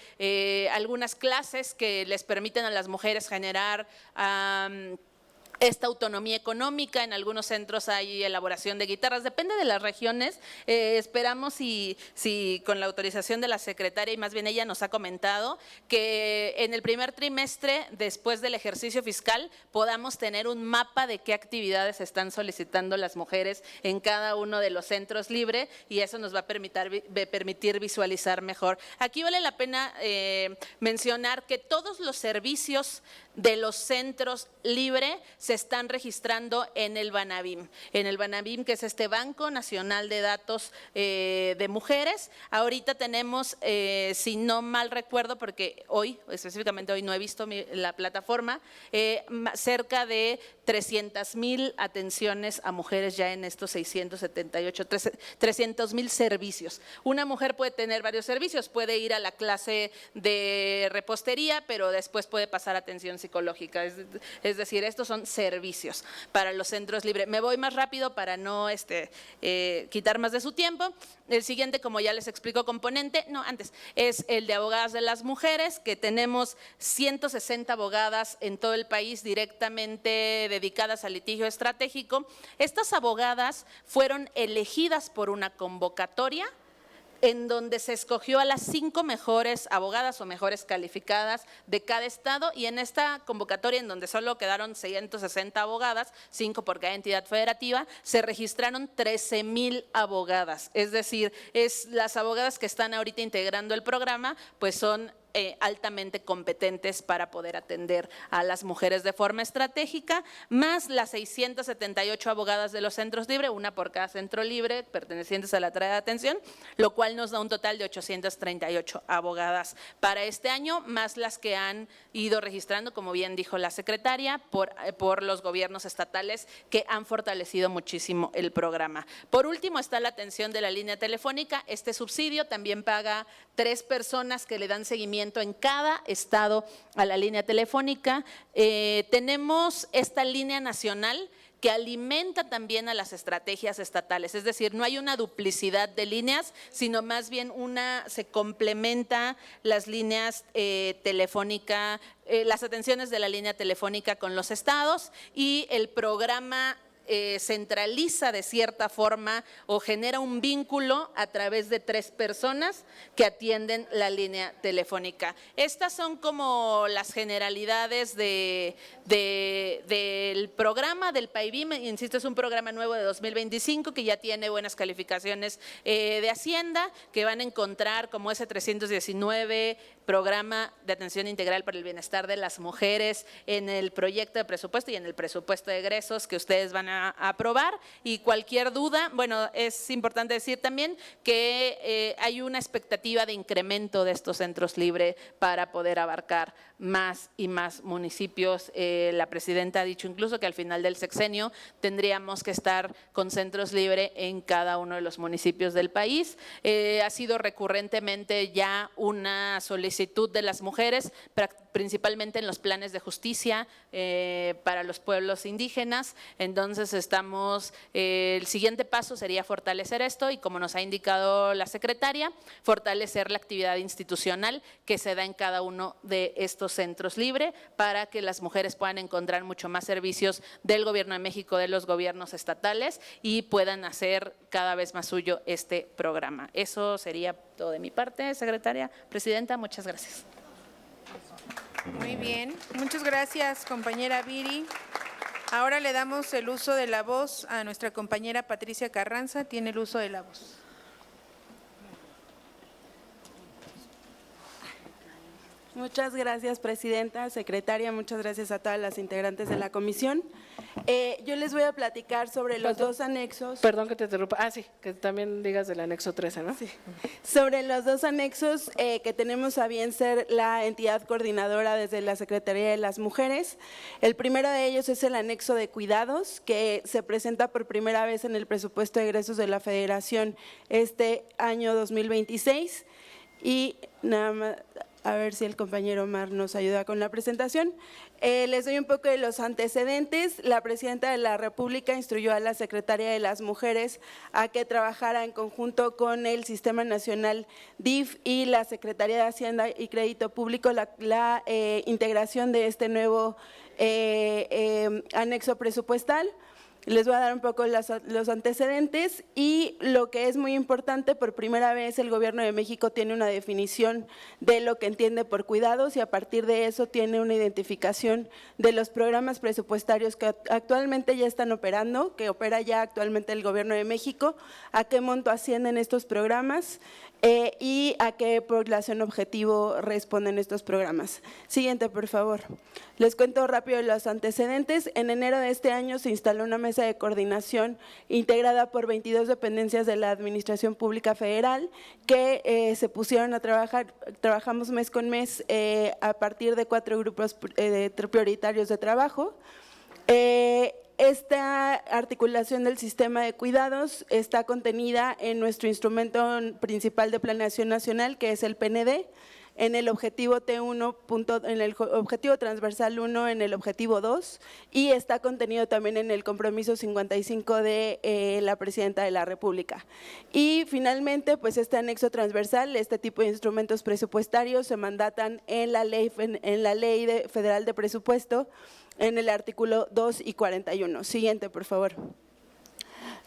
algunas clases que les permiten a las mujeres generar esta autonomía económica. En algunos centros hay elaboración de guitarras, depende de las regiones. Esperamos si con la autorización de la secretaria, y más bien ella nos ha comentado, que en el primer trimestre, después del ejercicio fiscal, podamos tener un mapa de qué actividades están solicitando las mujeres en cada uno de los centros libre, y eso nos va a permitir visualizar mejor. Aquí vale la pena mencionar que todos los servicios de los centros libre se están registrando en el Banabim. En el Banabim, que es este Banco Nacional de Datos de Mujeres. Ahorita tenemos, si no mal recuerdo, porque hoy, específicamente hoy no he visto la plataforma, cerca de 300,000 atenciones a mujeres ya en estos 300,000 servicios. Una mujer puede tener varios servicios, puede ir a la clase de repostería, pero después puede pasar a atención psicológica. Es decir, estos son servicios para los centros libres. Me voy más rápido para no quitar más de su tiempo. El siguiente, como ya les explico, componente, no, antes, es el de abogadas de las mujeres, que tenemos 160 abogadas en todo el país directamente dedicadas al litigio estratégico. Estas abogadas fueron elegidas por una convocatoria en donde se escogió a las 5 mejores abogadas o mejores calificadas de cada estado, y en esta convocatoria, en donde solo quedaron 160 abogadas, 5 por cada entidad federativa, se registraron 13,000 abogadas. Es decir, las abogadas que están ahorita integrando el programa, pues son altamente competentes para poder atender a las mujeres de forma estratégica, más las 678 abogadas de los centros libres, una por cada centro libre pertenecientes a la tarea de atención, lo cual nos da un total de 838 abogadas para este año, más las que han ido registrando, como bien dijo la secretaria, por los gobiernos estatales, que han fortalecido muchísimo el programa. Por último está la atención de la línea telefónica. Este subsidio también paga 3 personas que le dan seguimiento en cada estado a la línea telefónica. Tenemos esta línea nacional que alimenta también a las estrategias estatales, es decir, no hay una duplicidad de líneas, sino más bien se complementa las líneas telefónicas, las atenciones de la línea telefónica con los estados, y el programa centraliza de cierta forma o genera un vínculo a través de 3 personas que atienden la línea telefónica. Estas son como las generalidades del programa del PAIBIM. Insisto, es un programa nuevo de 2025 que ya tiene buenas calificaciones de Hacienda, que van a encontrar como ese 319 programa de atención integral para el bienestar de las mujeres en el proyecto de presupuesto y en el presupuesto de egresos que ustedes van a aprobar. Y cualquier duda, bueno, es importante decir también que hay una expectativa de incremento de estos centros libres para poder abarcar más y más municipios. La presidenta ha dicho incluso que al final del sexenio tendríamos que estar con centros libres en cada uno de los municipios del país. Ha sido recurrentemente ya una solicitud de las mujeres, principalmente en los planes de justicia para los pueblos indígenas. Entonces el siguiente paso sería fortalecer esto y, como nos ha indicado la secretaria, fortalecer la actividad institucional que se da en cada uno de estos centros libres para que las mujeres puedan encontrar mucho más servicios del Gobierno de México, de los gobiernos estatales, y puedan hacer cada vez más suyo este programa. Eso sería todo de mi parte, secretaria. Presidenta, muchas gracias. Muy bien, muchas gracias, compañera Viri. Ahora le damos el uso de la voz a nuestra compañera Patricia Carranza. Tiene el uso de la voz. Muchas gracias, presidenta, secretaria, muchas gracias a todas las integrantes de la comisión. Yo les voy a platicar sobre los 2 anexos. Perdón que te interrumpa. Sí, que también digas del anexo 13, ¿no? Sí. Sobre los 2 anexos que tenemos a bien ser la entidad coordinadora desde la Secretaría de las Mujeres. El primero de ellos es el anexo de cuidados, que se presenta por primera vez en el presupuesto de egresos de la Federación este año 2026. Y nada más… A ver si el compañero Omar nos ayuda con la presentación. Les doy un poco de los antecedentes. La Presidenta de la República instruyó a la Secretaría de las Mujeres a que trabajara en conjunto con el Sistema Nacional DIF y la Secretaría de Hacienda y Crédito Público la integración de este nuevo anexo presupuestal. Les voy a dar un poco los antecedentes y lo que es muy importante, por primera vez el Gobierno de México tiene una definición de lo que entiende por cuidados y a partir de eso tiene una identificación de los programas presupuestarios que actualmente ya están operando, que opera ya actualmente el Gobierno de México, a qué monto ascienden estos programas y a qué población objetivo responden estos programas. Siguiente, por favor. Les cuento rápido los antecedentes. En enero de este año se instaló una mesa de coordinación integrada por 22 dependencias de la Administración Pública Federal que se pusieron a trabajar, trabajamos mes con mes a partir de 4 grupos prioritarios de trabajo. Esta articulación del sistema de cuidados está contenida en nuestro instrumento principal de planeación nacional, que es el PND, en el objetivo T1, en el objetivo transversal 1, en el objetivo 2 y está contenido también en el compromiso 55 de la Presidenta de la República. Y finalmente, pues este anexo transversal, este tipo de instrumentos presupuestarios se mandatan en la Ley Federal de Presupuesto, en el artículo 2 y 41. Siguiente, por favor.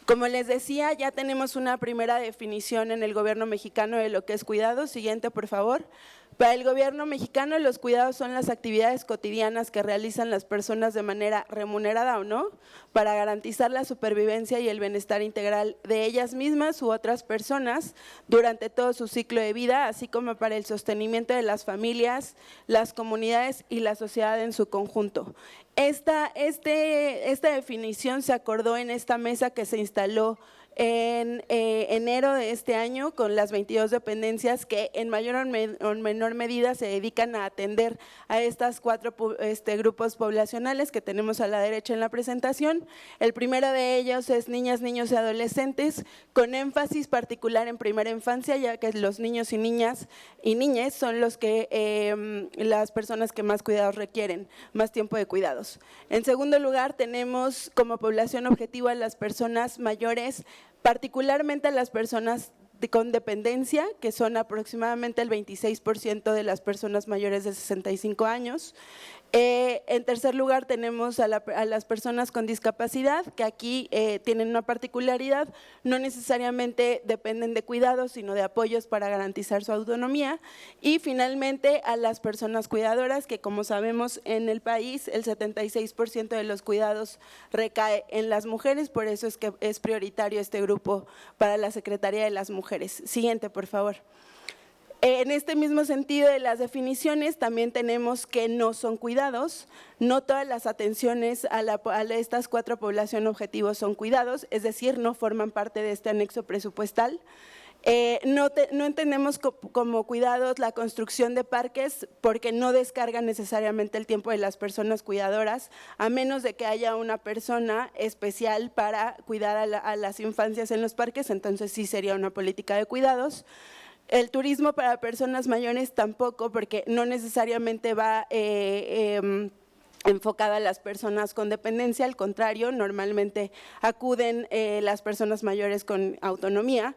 Como les decía, ya tenemos una primera definición en el gobierno mexicano de lo que es cuidado. Siguiente, por favor. Para el gobierno mexicano, los cuidados son las actividades cotidianas que realizan las personas de manera remunerada o no, para garantizar la supervivencia y el bienestar integral de ellas mismas u otras personas durante todo su ciclo de vida, así como para el sostenimiento de las familias, las comunidades y la sociedad en su conjunto. Esta definición se acordó en esta mesa que se instaló en enero de este año con las 22 dependencias que en mayor o menor medida se dedican a atender a estas 4 grupos poblacionales que tenemos a la derecha en la presentación. El primero de ellos es niñas, niños y adolescentes, con énfasis particular en primera infancia, ya que los niños y niñas y niñas son los que las personas que más cuidados requieren, más tiempo de cuidados. En segundo lugar, tenemos como población objetivo a las personas mayores, particularmente a las personas con dependencia, que son aproximadamente el 26% de las personas mayores de 65 años. En tercer lugar tenemos a las personas con discapacidad, que aquí tienen una particularidad, no necesariamente dependen de cuidados, sino de apoyos para garantizar su autonomía. Y finalmente a las personas cuidadoras, que como sabemos en el país el 76% de los cuidados recae en las mujeres, por eso es que es prioritario este grupo para la Secretaría de las Mujeres. Siguiente, por favor. En este mismo sentido de las definiciones también tenemos que no son cuidados, no todas las atenciones a estas 4 poblaciones objetivos son cuidados, es decir, no forman parte de este anexo presupuestal. No entendemos como cuidados la construcción de parques porque no descargan necesariamente el tiempo de las personas cuidadoras, a menos de que haya una persona especial para cuidar a las infancias en los parques, entonces sí sería una política de cuidados. El turismo para personas mayores tampoco, porque no necesariamente va enfocada a las personas con dependencia, al contrario, normalmente acuden las personas mayores con autonomía.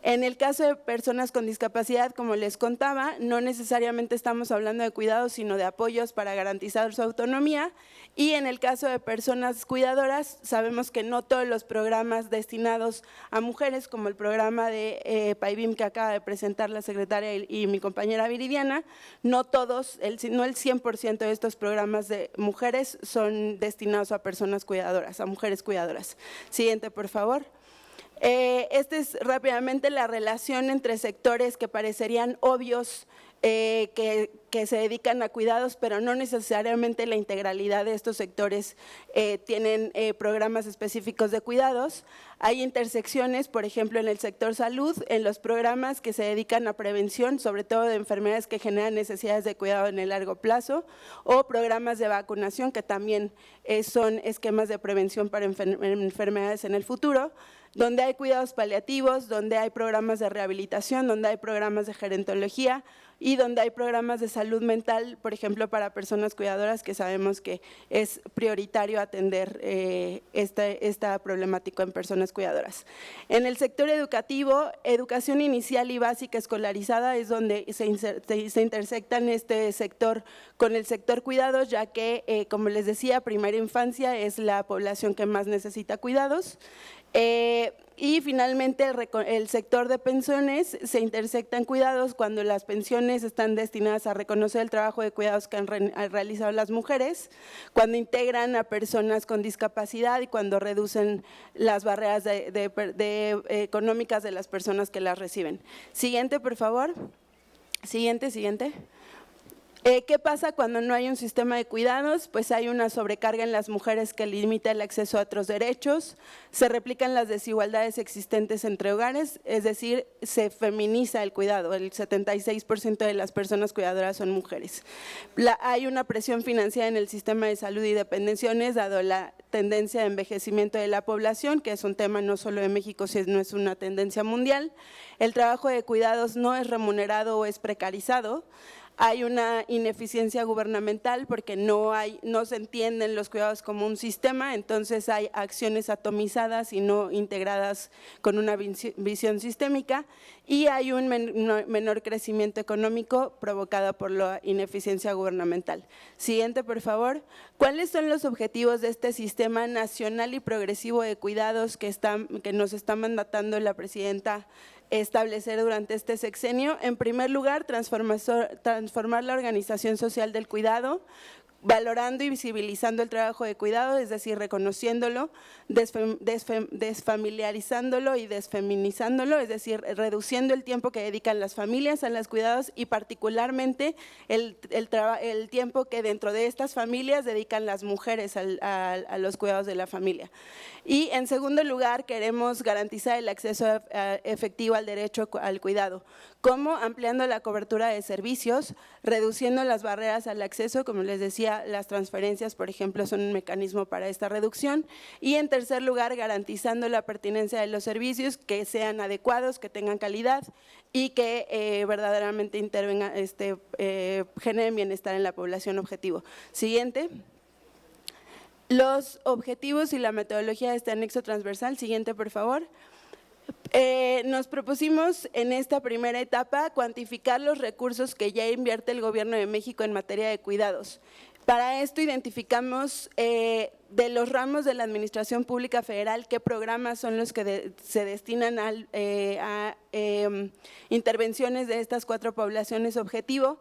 En el caso de personas con discapacidad, como les contaba, no necesariamente estamos hablando de cuidados, sino de apoyos para garantizar su autonomía. Y en el caso de personas cuidadoras, sabemos que no todos los programas destinados a mujeres, como el programa de PAIBIM que acaba de presentar la secretaria y mi compañera Viridiana, no todos, no el 100% de estos programas de mujeres son destinados a personas cuidadoras, a mujeres cuidadoras. Siguiente, por favor. Esta es rápidamente la relación entre sectores que parecerían obvios que se dedican a cuidados, pero no necesariamente la integralidad de estos sectores tienen programas específicos de cuidados. Hay intersecciones, por ejemplo, en el sector salud, en los programas que se dedican a prevención, sobre todo de enfermedades que generan necesidades de cuidado en el largo plazo, o programas de vacunación, que también son esquemas de prevención para enfermedades en el futuro, donde hay cuidados paliativos, donde hay programas de rehabilitación, donde hay programas de gerontología, y donde hay programas de salud mental, por ejemplo, para personas cuidadoras, que sabemos que es prioritario atender esta problemática en personas cuidadoras. En el sector educativo, educación inicial y básica escolarizada es donde se intersectan este sector con el sector cuidados, ya que, como les decía, primera infancia es la población que más necesita cuidados. Y finalmente el sector de pensiones se intersecta en cuidados cuando las pensiones están destinadas a reconocer el trabajo de cuidados que han realizado las mujeres, cuando integran a personas con discapacidad y cuando reducen las barreras económicas de las personas que las reciben. Siguiente, por favor. Siguiente. ¿Qué pasa cuando no hay un sistema de cuidados? Pues hay una sobrecarga en las mujeres que limita el acceso a otros derechos, se replican las desigualdades existentes entre hogares, es decir, se feminiza el cuidado, el 76% de las personas cuidadoras son mujeres. Hay una presión financiera en el sistema de salud y de pensiones, dado la tendencia de envejecimiento de la población, que es un tema no solo de México, sino es una tendencia mundial. El trabajo de cuidados no es remunerado o es precarizado. Hay una ineficiencia gubernamental porque no se entienden los cuidados como un sistema, entonces hay acciones atomizadas y no integradas con una visión sistémica, y hay un menor crecimiento económico provocado por la ineficiencia gubernamental. Siguiente, por favor. ¿Cuáles son los objetivos de este sistema nacional y progresivo de cuidados que nos está mandatando la presidenta establecer durante este sexenio? En primer lugar, transformar la organización social del cuidado, valorando y visibilizando el trabajo de cuidado, es decir, reconociéndolo, desfamiliarizándolo y desfeminizándolo, es decir, reduciendo el tiempo que dedican las familias a los cuidados y particularmente el tiempo que dentro de estas familias dedican las mujeres a los cuidados de la familia. Y en segundo lugar, queremos garantizar el acceso efectivo al derecho al cuidado. ¿Cómo? Ampliando la cobertura de servicios, reduciendo las barreras al acceso, como les decía, las transferencias, por ejemplo, son un mecanismo para esta reducción. Y en tercer lugar, garantizando la pertinencia de los servicios, que sean adecuados, que tengan calidad y que verdaderamente intervengan, generen bienestar en la población objetivo. Siguiente. Los objetivos y la metodología de este anexo transversal. Siguiente, por favor. Nos propusimos en esta primera etapa cuantificar los recursos que ya invierte el Gobierno de México en materia de cuidados. Para esto identificamos de los ramos de la Administración Pública Federal qué programas son los que se destinan a intervenciones de estas 4 poblaciones objetivo.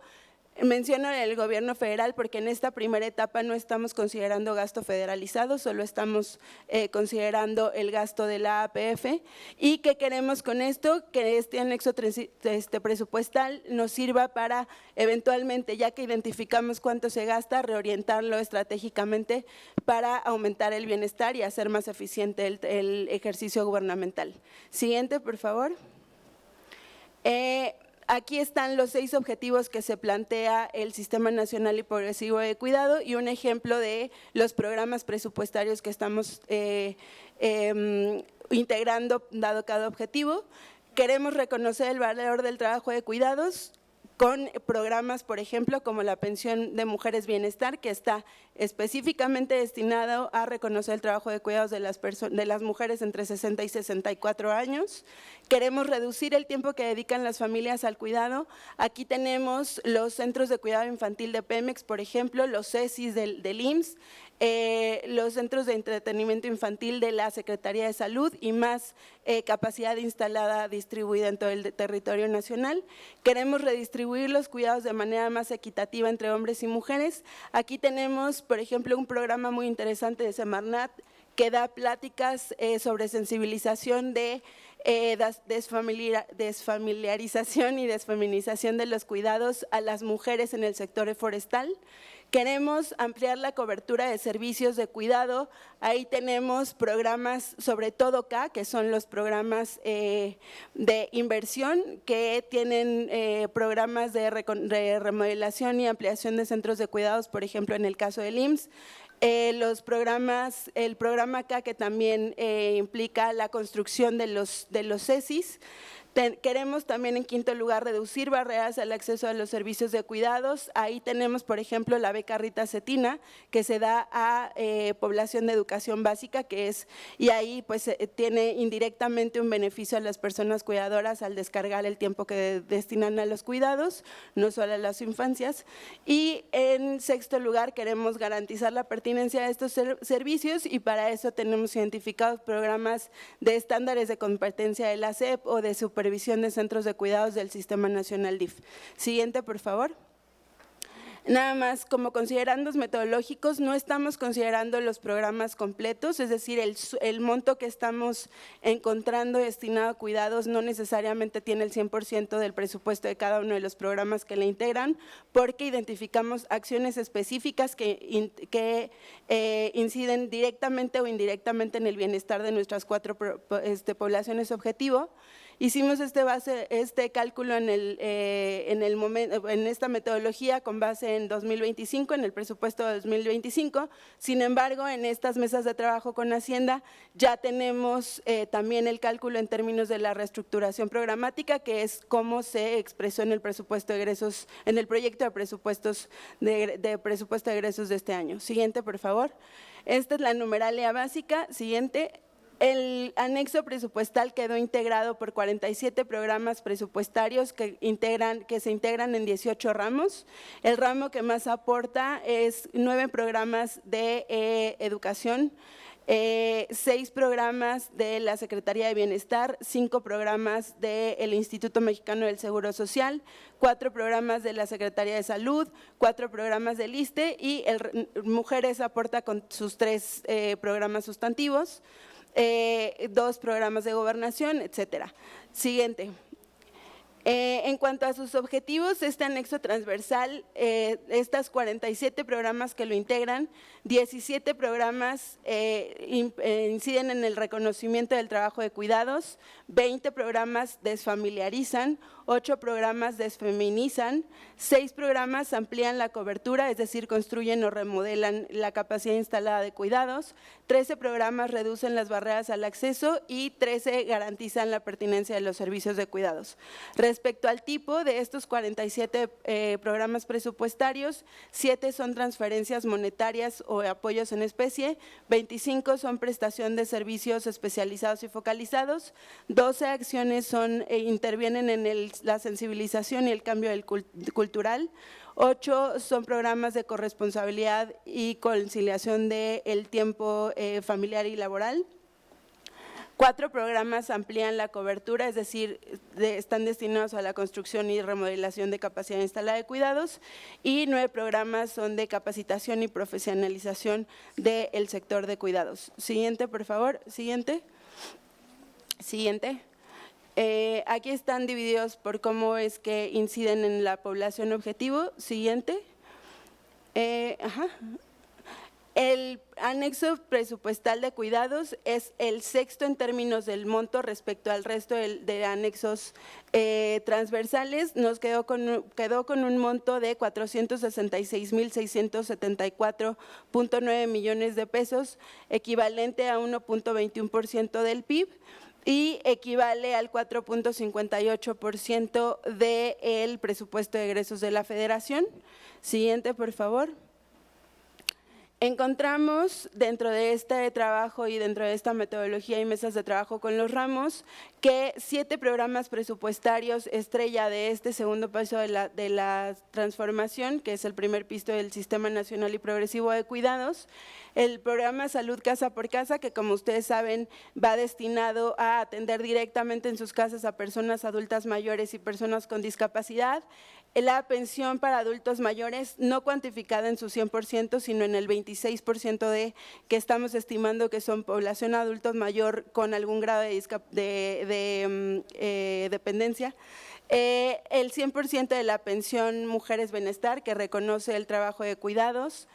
Menciono el gobierno federal porque en esta primera etapa no estamos considerando gasto federalizado, solo estamos considerando el gasto de la APF. ¿Y qué queremos con esto? Que este anexo presupuestal nos sirva para eventualmente, ya que identificamos cuánto se gasta, reorientarlo estratégicamente para aumentar el bienestar y hacer más eficiente el ejercicio gubernamental. Siguiente, por favor. Aquí están los 6 objetivos que se plantea el Sistema Nacional y Progresivo de Cuidado y un ejemplo de los programas presupuestarios que estamos integrando dado cada objetivo. Queremos reconocer el valor del trabajo de cuidados con programas, por ejemplo, como la pensión de mujeres bienestar, que está específicamente destinado a reconocer el trabajo de cuidados de las mujeres entre 60 y 64 años. Queremos reducir el tiempo que dedican las familias al cuidado. Aquí tenemos los centros de cuidado infantil de Pemex, por ejemplo, los CECIS del IMSS, los centros de entretenimiento infantil de la Secretaría de Salud y más capacidad instalada distribuida en todo el territorio nacional. Queremos redistribuir los cuidados de manera más equitativa entre hombres y mujeres. Aquí tenemos, por ejemplo, un programa muy interesante de Semarnat que da pláticas sobre sensibilización de desfamiliarización y desfeminización de los cuidados a las mujeres en el sector forestal. Queremos ampliar la cobertura de servicios de cuidado. Ahí tenemos programas, sobre todo acá, que son los programas de inversión, que tienen programas de remodelación y ampliación de centros de cuidados, por ejemplo, en el caso del IMSS. El programa acá que también implica la construcción de los CECIS. Queremos también, en quinto lugar, reducir barreras al acceso a los servicios de cuidados. Ahí tenemos, por ejemplo, la beca Rita Cetina, que se da a población de educación básica, y ahí pues tiene indirectamente un beneficio a las personas cuidadoras al descargar el tiempo que destinan a los cuidados, no solo a las infancias. Y en sexto lugar, queremos garantizar la pertinencia de estos servicios, y para eso tenemos identificados programas de estándares de competencia de la SEP o de supervisión de centros de cuidados del Sistema Nacional DIF. Siguiente, por favor. Nada más, como considerandos metodológicos, no estamos considerando los programas completos, es decir, el monto que estamos encontrando destinado a cuidados no necesariamente tiene el 100% del presupuesto de cada uno de los programas que le integran, porque identificamos acciones específicas que inciden directamente o indirectamente en el bienestar de nuestras 4 poblaciones objetivo. Hicimos este cálculo en esta metodología con base en 2025, en el presupuesto de 2025. Sin embargo, en estas mesas de trabajo con Hacienda ya tenemos también el cálculo en términos de la reestructuración programática, que es cómo se expresó en el presupuesto de egresos, en el proyecto de presupuestos de presupuesto de egresos de este año. Siguiente, por favor. Esta es la numeralia básica. Siguiente. El anexo presupuestal quedó integrado por 47 programas presupuestarios que se integran en 18 ramos. El ramo que más aporta es 9 programas de educación, 6 programas de la Secretaría de Bienestar, 5 programas del Instituto Mexicano del Seguro Social, 4 programas de la Secretaría de Salud, 4 programas del ISSSTE, y Mujeres aporta con sus 3 programas sustantivos. 2 programas de gobernación, etcétera. Siguiente. En cuanto a sus objetivos, este anexo transversal, estas 47 programas que lo integran, 17 programas inciden en el reconocimiento del trabajo de cuidados, 20 programas desfamiliarizan, 8 programas desfeminizan, 6 programas amplían la cobertura, es decir, construyen o remodelan la capacidad instalada de cuidados, 13 programas reducen las barreras al acceso y 13 garantizan la pertinencia de los servicios de cuidados. Respecto al tipo de estos 47 programas presupuestarios, 7 son transferencias monetarias o apoyos en especie, 25 son prestación de servicios especializados y focalizados, 12 acciones intervienen en la sensibilización y el cambio cultural, 8 son programas de corresponsabilidad y conciliación del tiempo familiar y laboral. 4 programas amplían la cobertura, es decir, están destinados a la construcción y remodelación de capacidad instalada de cuidados, y 9 programas son de capacitación y profesionalización del sector de cuidados. Siguiente, por favor. Siguiente. Siguiente. Aquí están divididos por cómo es que inciden en la población objetivo. Siguiente. El anexo presupuestal de cuidados es el sexto en términos del monto respecto al resto de anexos transversales. Nos quedó con un monto de 466,674.9 millones de pesos, equivalente a 1.21% del PIB. Y equivale al 4.58% del presupuesto de egresos de la Federación. Siguiente, por favor. Encontramos dentro de este trabajo y dentro de esta metodología y mesas de trabajo con los ramos que 7 programas presupuestarios estrella de este segundo paso de la transformación, que es el primer piso del Sistema Nacional y Progresivo de Cuidados, el programa Salud Casa por Casa, que como ustedes saben va destinado a atender directamente en sus casas a personas adultas mayores y personas con discapacidad, la pensión para adultos mayores no cuantificada en su 100%, sino en el 26% de que estamos estimando que son población adultos mayor con algún grado de dependencia. El 100% de la pensión Mujeres Bienestar, que reconoce el trabajo de cuidados.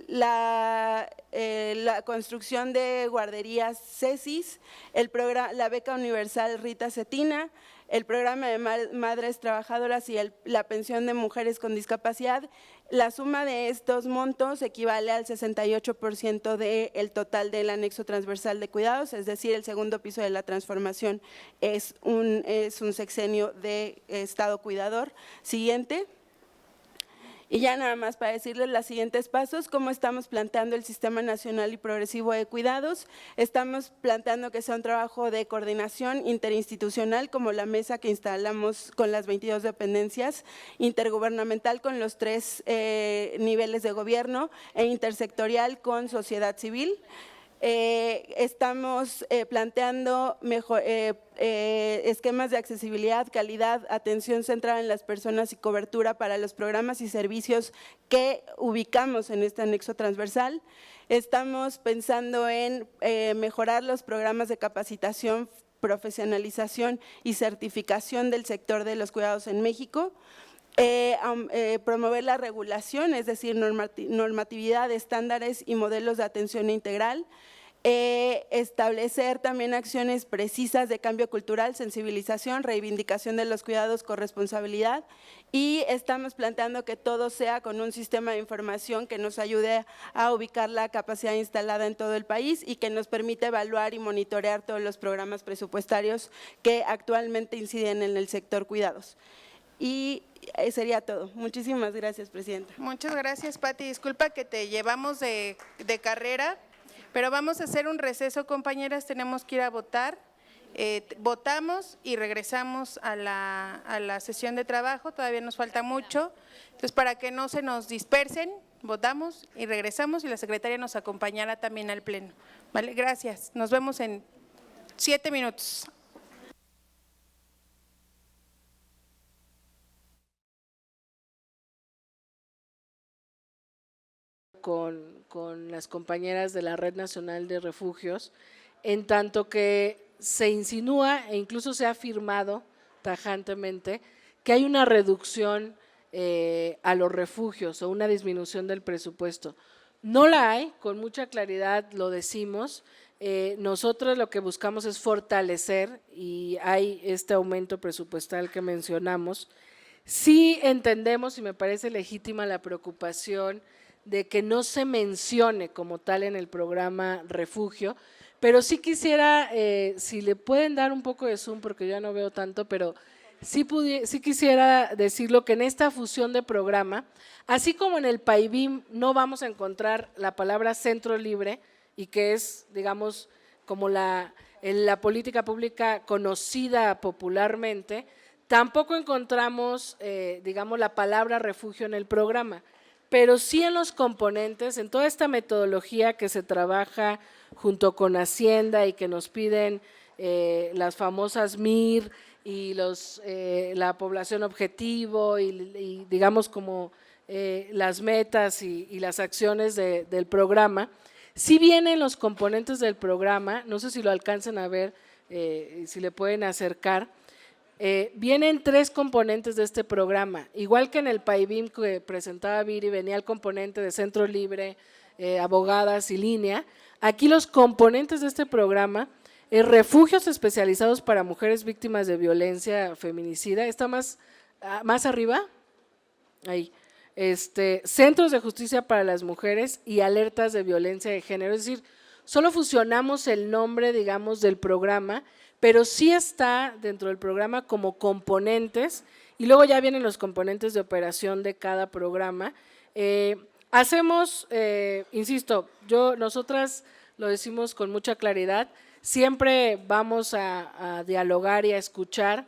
la construcción de guarderías CESIS, la beca universal Rita Cetina, el programa de madres trabajadoras y la pensión de mujeres con discapacidad. La suma de estos montos equivale al 68% del total del anexo transversal de cuidados, es decir, el segundo piso de la transformación es un sexenio de Estado cuidador. Siguiente. Y ya nada más para decirles los siguientes pasos, cómo estamos planteando el Sistema Nacional y Progresivo de Cuidados. Estamos planteando que sea un trabajo de coordinación interinstitucional, como la mesa que instalamos con las 22 dependencias, intergubernamental con los 3 niveles de gobierno e intersectorial con sociedad civil. Estamos planteando esquemas de accesibilidad, calidad, atención centrada en las personas y cobertura para los programas y servicios que ubicamos en este anexo transversal. Estamos pensando en mejorar los programas de capacitación, profesionalización y certificación del sector de los cuidados en México. Promover la regulación, es decir, normatividad, estándares y modelos de atención integral. Establecer también acciones precisas de cambio cultural, sensibilización, reivindicación de los cuidados, corresponsabilidad, y estamos planteando que todo sea con un sistema de información que nos ayude a ubicar la capacidad instalada en todo el país y que nos permita evaluar y monitorear todos los programas presupuestarios que actualmente inciden en el sector cuidados. Y sería todo. Muchísimas gracias, Presidenta. Muchas gracias, Pati. Disculpa que te llevamos de carrera, pero vamos a hacer un receso, compañeras, tenemos que ir a votar. Votamos y regresamos a la sesión de trabajo, todavía nos falta mucho. Entonces, para que no se nos dispersen, votamos y regresamos y la secretaria nos acompañará también al pleno. ¿Vale? Gracias. Nos vemos en 7 minutos. Con las compañeras de la Red Nacional de Refugios, en tanto que se insinúa e incluso se ha afirmado tajantemente que hay una reducción a los refugios o una disminución del presupuesto. No la hay, con mucha claridad lo decimos. Nosotros lo que buscamos es fortalecer y hay este aumento presupuestal que mencionamos. Sí entendemos y me parece legítima la preocupación de que no se mencione como tal en el programa Refugio, pero sí quisiera, si le pueden dar un poco de zoom porque ya no veo tanto, pero sí quisiera decirlo que en esta fusión de programa, así como en el PAIBIM no vamos a encontrar la palabra centro libre y que es, digamos, como la política pública conocida popularmente, tampoco encontramos, digamos, la palabra refugio en el programa. Pero sí en los componentes, en toda esta metodología que se trabaja junto con Hacienda y que nos piden las famosas MIR y la población objetivo y digamos como las metas y las acciones del programa, sí vienen los componentes del programa, no sé si lo alcancen a ver, si le pueden acercar. Vienen 3 componentes de este programa, igual que en el PAIBIM que presentaba Viri, venía el componente de centro libre, abogadas y línea. Aquí los componentes de este programa, refugios especializados para mujeres víctimas de violencia feminicida, está más arriba, ahí, centros de justicia para las mujeres y alertas de violencia de género, es decir, solo fusionamos el nombre, digamos, del programa, pero sí está dentro del programa como componentes y luego ya vienen los componentes de operación de cada programa. Hacemos, insisto, nosotras lo decimos con mucha claridad, siempre vamos a dialogar y a escuchar.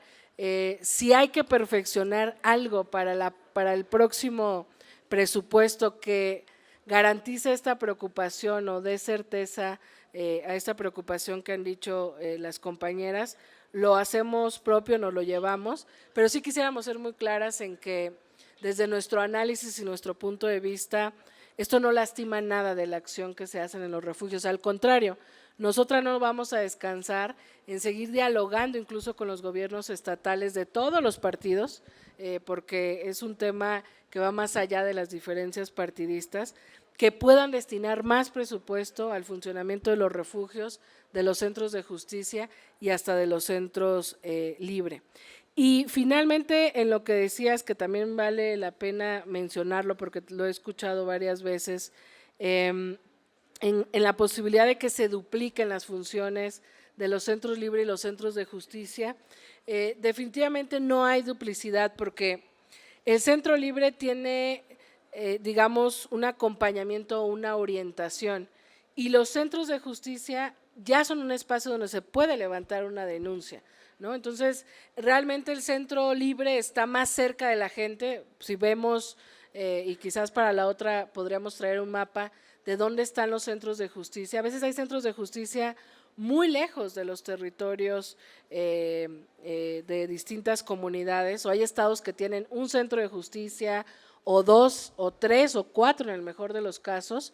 Si hay que perfeccionar algo para el próximo presupuesto que garantice esta preocupación o dé certeza a esta preocupación que han dicho las compañeras, lo hacemos propio, nos lo llevamos, pero sí quisiéramos ser muy claras en que desde nuestro análisis y nuestro punto de vista, esto no lastima nada de la acción que se hacen en los refugios, al contrario, nosotras no vamos a descansar en seguir dialogando incluso con los gobiernos estatales de todos los partidos, porque es un tema que va más allá de las diferencias partidistas, que puedan destinar más presupuesto al funcionamiento de los refugios, de los centros de justicia y hasta de los centros libre. Y finalmente, en lo que decías, que también vale la pena mencionarlo porque lo he escuchado varias veces, en la posibilidad de que se dupliquen las funciones de los centros libres y los centros de justicia, definitivamente no hay duplicidad porque el centro libre tiene, digamos, un acompañamiento o una orientación y los centros de justicia ya son un espacio donde se puede levantar una denuncia, ¿no? Entonces, realmente el centro libre está más cerca de la gente. Si vemos, y quizás para la otra podríamos traer un mapa de dónde están los centros de justicia. A veces hay centros de justicia muy lejos de los territorios de distintas comunidades, o hay estados que tienen un centro de justicia, o 2, o 3, o 4 en el mejor de los casos,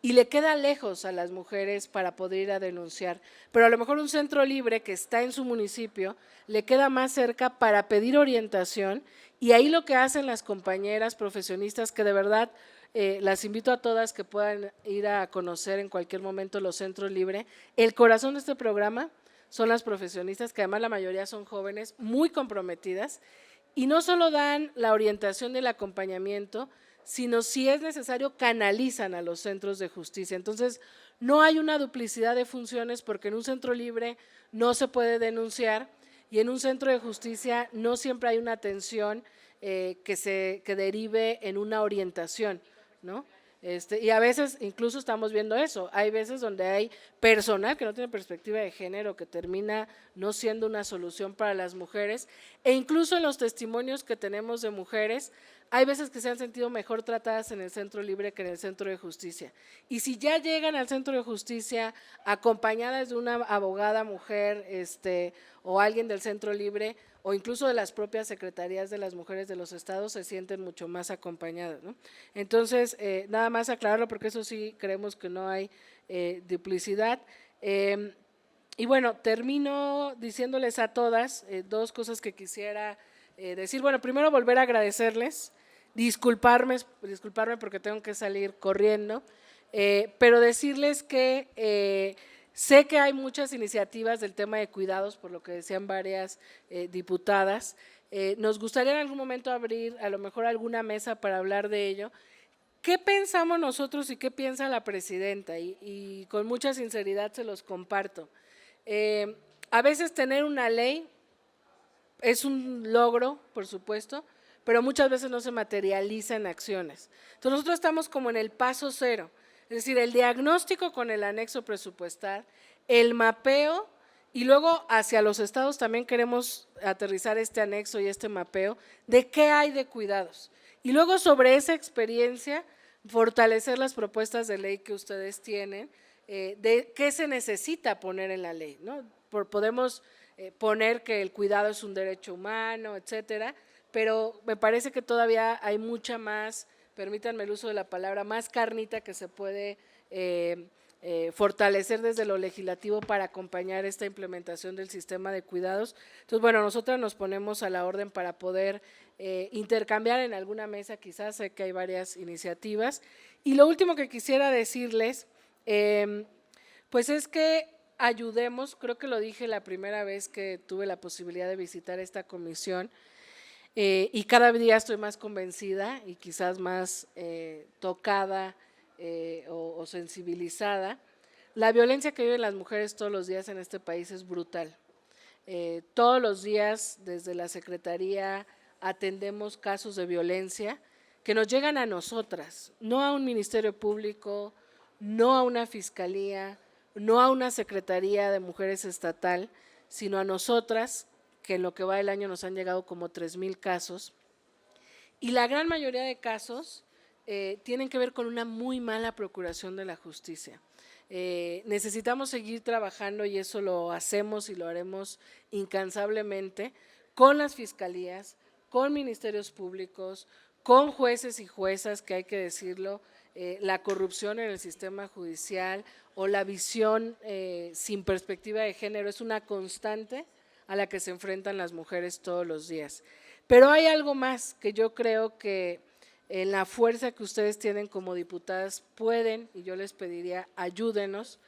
y le queda lejos a las mujeres para poder ir a denunciar. Pero a lo mejor un centro libre que está en su municipio le queda más cerca para pedir orientación, y ahí lo que hacen las compañeras profesionistas, que de verdad las invito a todas que puedan ir a conocer en cualquier momento los centros libres. El corazón de este programa son las profesionistas, que además la mayoría son jóvenes, muy comprometidas, y no solo dan la orientación del acompañamiento, sino si es necesario canalizan a los centros de justicia. Entonces, no hay una duplicidad de funciones porque en un centro libre no se puede denunciar y en un centro de justicia no siempre hay una atención que derive en una orientación, ¿no? Y a veces incluso estamos viendo eso, hay veces donde hay personal que no tiene perspectiva de género, que termina no siendo una solución para las mujeres, e incluso en los testimonios que tenemos de mujeres, hay veces que se han sentido mejor tratadas en el centro libre que en el centro de justicia. Y si ya llegan al centro de justicia acompañadas de una abogada mujer o alguien del centro libre, o incluso de las propias secretarías de las mujeres de los estados, se sienten mucho más acompañadas, ¿no? Entonces, nada más aclararlo porque eso sí creemos que no hay duplicidad. Y bueno, termino diciéndoles a todas dos cosas que quisiera decir. Bueno, primero volver a agradecerles, disculparme porque tengo que salir corriendo, pero decirles que sé que hay muchas iniciativas del tema de cuidados, por lo que decían varias diputadas. Nos gustaría en algún momento abrir a lo mejor alguna mesa para hablar de ello. ¿Qué pensamos nosotros y qué piensa la presidenta? Y con mucha sinceridad se los comparto. A veces tener una ley es un logro, por supuesto, pero muchas veces no se materializa en acciones. Entonces nosotros estamos como en el paso cero, es decir, el diagnóstico con el anexo presupuestal, el mapeo, y luego hacia los estados también queremos aterrizar este anexo y este mapeo de qué hay de cuidados. Y luego sobre esa experiencia fortalecer las propuestas de ley que ustedes tienen, de qué se necesita poner en la ley, ¿no? Podemos poner que el cuidado es un derecho humano, etcétera, pero me parece que todavía hay mucha más, permítanme el uso de la palabra, más carnita que se puede fortalecer desde lo legislativo para acompañar esta implementación del sistema de cuidados. Entonces, bueno, nosotras nos ponemos a la orden para poder intercambiar en alguna mesa, quizás, sé que hay varias iniciativas. Y lo último que quisiera decirles, pues es que ayudemos, creo que lo dije la primera vez que tuve la posibilidad de visitar esta comisión, y cada día estoy más convencida y quizás más tocada o sensibilizada. La violencia que viven las mujeres todos los días en este país es brutal. Todos los días desde la Secretaría atendemos casos de violencia que nos llegan a nosotras, no a un ministerio público, no a una fiscalía, no a una Secretaría de Mujeres estatal, sino a nosotras, que en lo que va del año nos han llegado como 3,000 casos, y la gran mayoría de casos tienen que ver con una muy mala procuración de la justicia. Necesitamos seguir trabajando y eso lo hacemos y lo haremos incansablemente con las fiscalías, con ministerios públicos, con jueces y juezas, que hay que decirlo, la corrupción en el sistema judicial o la visión sin perspectiva de género es una constante a la que se enfrentan las mujeres todos los días. Pero hay algo más que yo creo que en la fuerza que ustedes tienen como diputadas pueden, y yo les pediría, ayúdenos.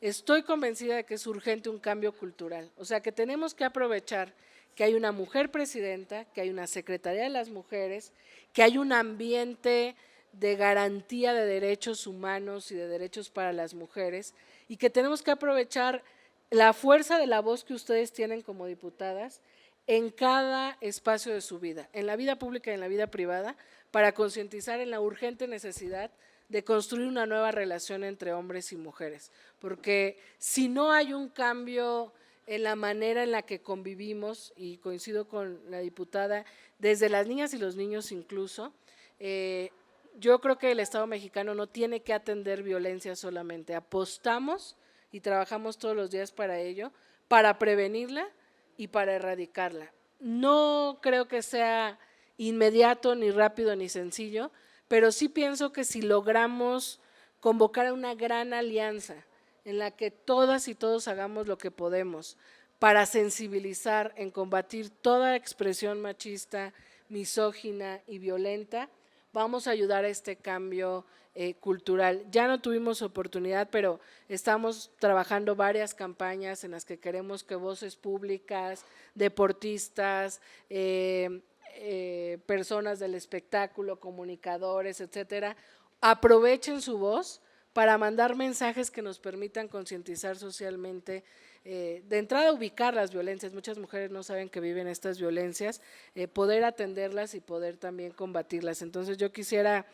Estoy convencida de que es urgente un cambio cultural, o sea que tenemos que aprovechar que hay una mujer presidenta, que hay una Secretaría de las Mujeres, que hay un ambiente de garantía de derechos humanos y de derechos para las mujeres, y que tenemos que aprovechar la fuerza de la voz que ustedes tienen como diputadas en cada espacio de su vida, en la vida pública y en la vida privada, para concientizar en la urgente necesidad de construir una nueva relación entre hombres y mujeres, porque si no hay un cambio en la manera en la que convivimos, y coincido con la diputada, desde las niñas y los niños incluso, yo creo que el Estado mexicano no tiene que atender violencia solamente, apostamos y trabajamos todos los días para ello, para prevenirla y para erradicarla. No creo que sea inmediato, ni rápido, ni sencillo, pero sí pienso que si logramos convocar a una gran alianza en la que todas y todos hagamos lo que podemos para sensibilizar en combatir toda expresión machista, misógina y violenta, vamos a ayudar a este cambio cultural. Ya no tuvimos oportunidad, pero estamos trabajando varias campañas en las que queremos que voces públicas, deportistas, personas del espectáculo, comunicadores, etcétera, aprovechen su voz para mandar mensajes que nos permitan concientizar socialmente, de entrada ubicar las violencias. Muchas mujeres no saben que viven estas violencias, poder atenderlas y poder también combatirlas. Entonces yo quisiera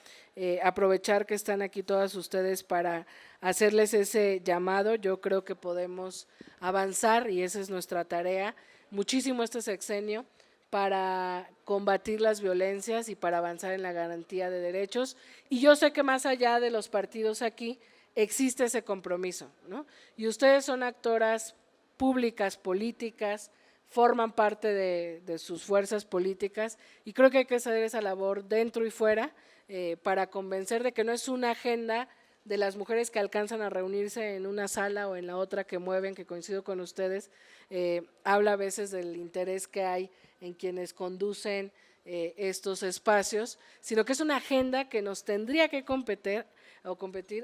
aprovechar que están aquí todas ustedes para hacerles ese llamado. Yo creo que podemos avanzar y esa es nuestra tarea, muchísimo este sexenio, para combatir las violencias y para avanzar en la garantía de derechos. Y yo sé que más allá de los partidos aquí existe ese compromiso, ¿no? Y ustedes son actoras públicas, políticas, forman parte de sus fuerzas políticas y creo que hay que hacer esa labor dentro y fuera para convencer de que no es una agenda de las mujeres que alcanzan a reunirse en una sala o en la otra que mueven, que coincido con ustedes, habla a veces del interés que hay en quienes conducen estos espacios, sino que es una agenda que nos tendría que competir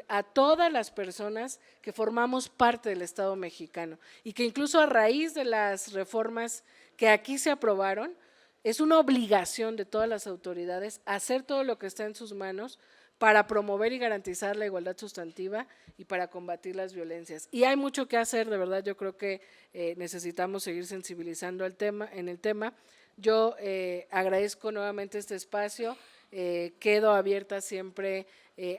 a todas las personas que formamos parte del Estado mexicano y que incluso a raíz de las reformas que aquí se aprobaron, es una obligación de todas las autoridades hacer todo lo que está en sus manos para promover y garantizar la igualdad sustantiva y para combatir las violencias. Y hay mucho que hacer, de verdad, yo creo que necesitamos seguir sensibilizando en el tema. Yo agradezco nuevamente este espacio, quedo abierta siempre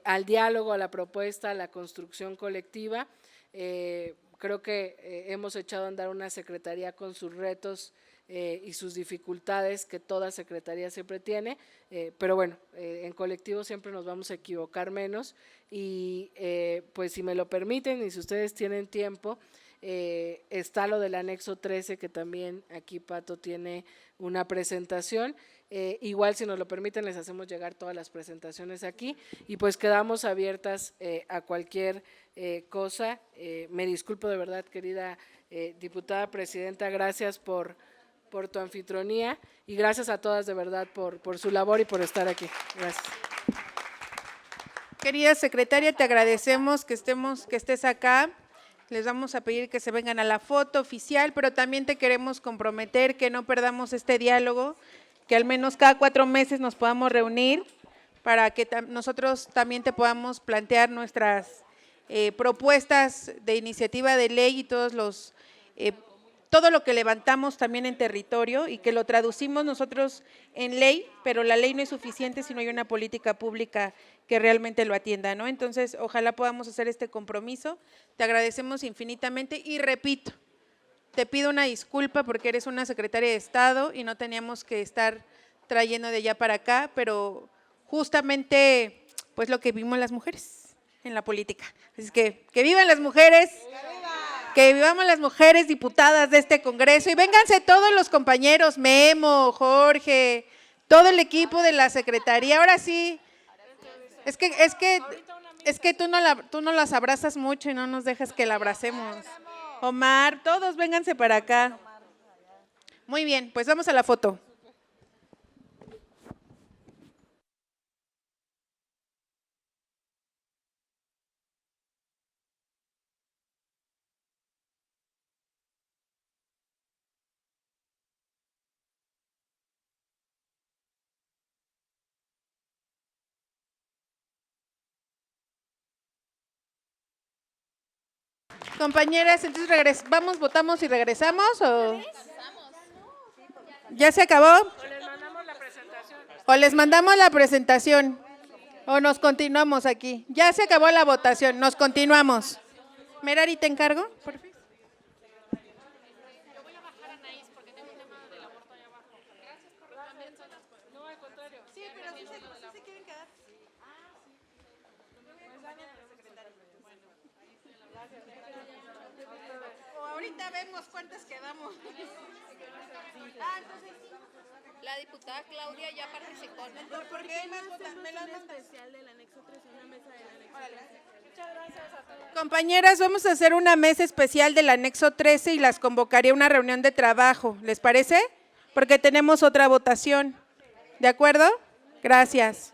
al diálogo, a la propuesta, a la construcción colectiva. Creo que hemos echado a andar una secretaría con sus retos y sus dificultades que toda secretaría siempre tiene, pero bueno, en colectivo siempre nos vamos a equivocar menos y pues si me lo permiten y si ustedes tienen tiempo, está lo del anexo 13 que también aquí Pato tiene una presentación, igual si nos lo permiten les hacemos llegar todas las presentaciones aquí y pues quedamos abiertas a cualquier cosa. Me disculpo de verdad, querida diputada presidenta, gracias por tu anfitrionía y gracias a todas de verdad por su labor y por estar aquí. Gracias. Querida secretaria, te agradecemos que estés acá. Les vamos a pedir que se vengan a la foto oficial, pero también te queremos comprometer que no perdamos este diálogo, que al menos cada 4 meses nos podamos reunir para que nosotros también te podamos plantear nuestras propuestas de iniciativa de ley y todo lo que levantamos también en territorio y que lo traducimos nosotros en ley, pero la ley no es suficiente si no hay una política pública que realmente lo atienda, ¿no? Entonces, ojalá podamos hacer este compromiso. Te agradecemos infinitamente y repito, te pido una disculpa porque eres una secretaria de Estado y no teníamos que estar trayendo de allá para acá, pero justamente pues lo que vimos las mujeres en la política. Así que vivan las mujeres. Que vivamos las mujeres diputadas de este Congreso y vénganse todos los compañeros, Memo, Jorge, todo el equipo de la Secretaría. Ahora sí, es que tú no las abrazas mucho y no nos dejas que la abracemos. Omar, todos vénganse para acá. Muy bien, pues vamos a la foto. Compañeras, entonces vamos, votamos y regresamos o ¿ya se acabó? O les mandamos la presentación o nos continuamos aquí. Ya se acabó la votación, nos continuamos. Merari, ¿te encargo? Por favor. Ahorita vemos cuántas quedamos. La diputada Claudia ya participó. ¿Por qué más votan? Me las mandas. Compañeras, vamos a hacer una mesa especial del anexo 13 y las convocaría a una reunión de trabajo. ¿Les parece? Porque tenemos otra votación. ¿De acuerdo? Gracias.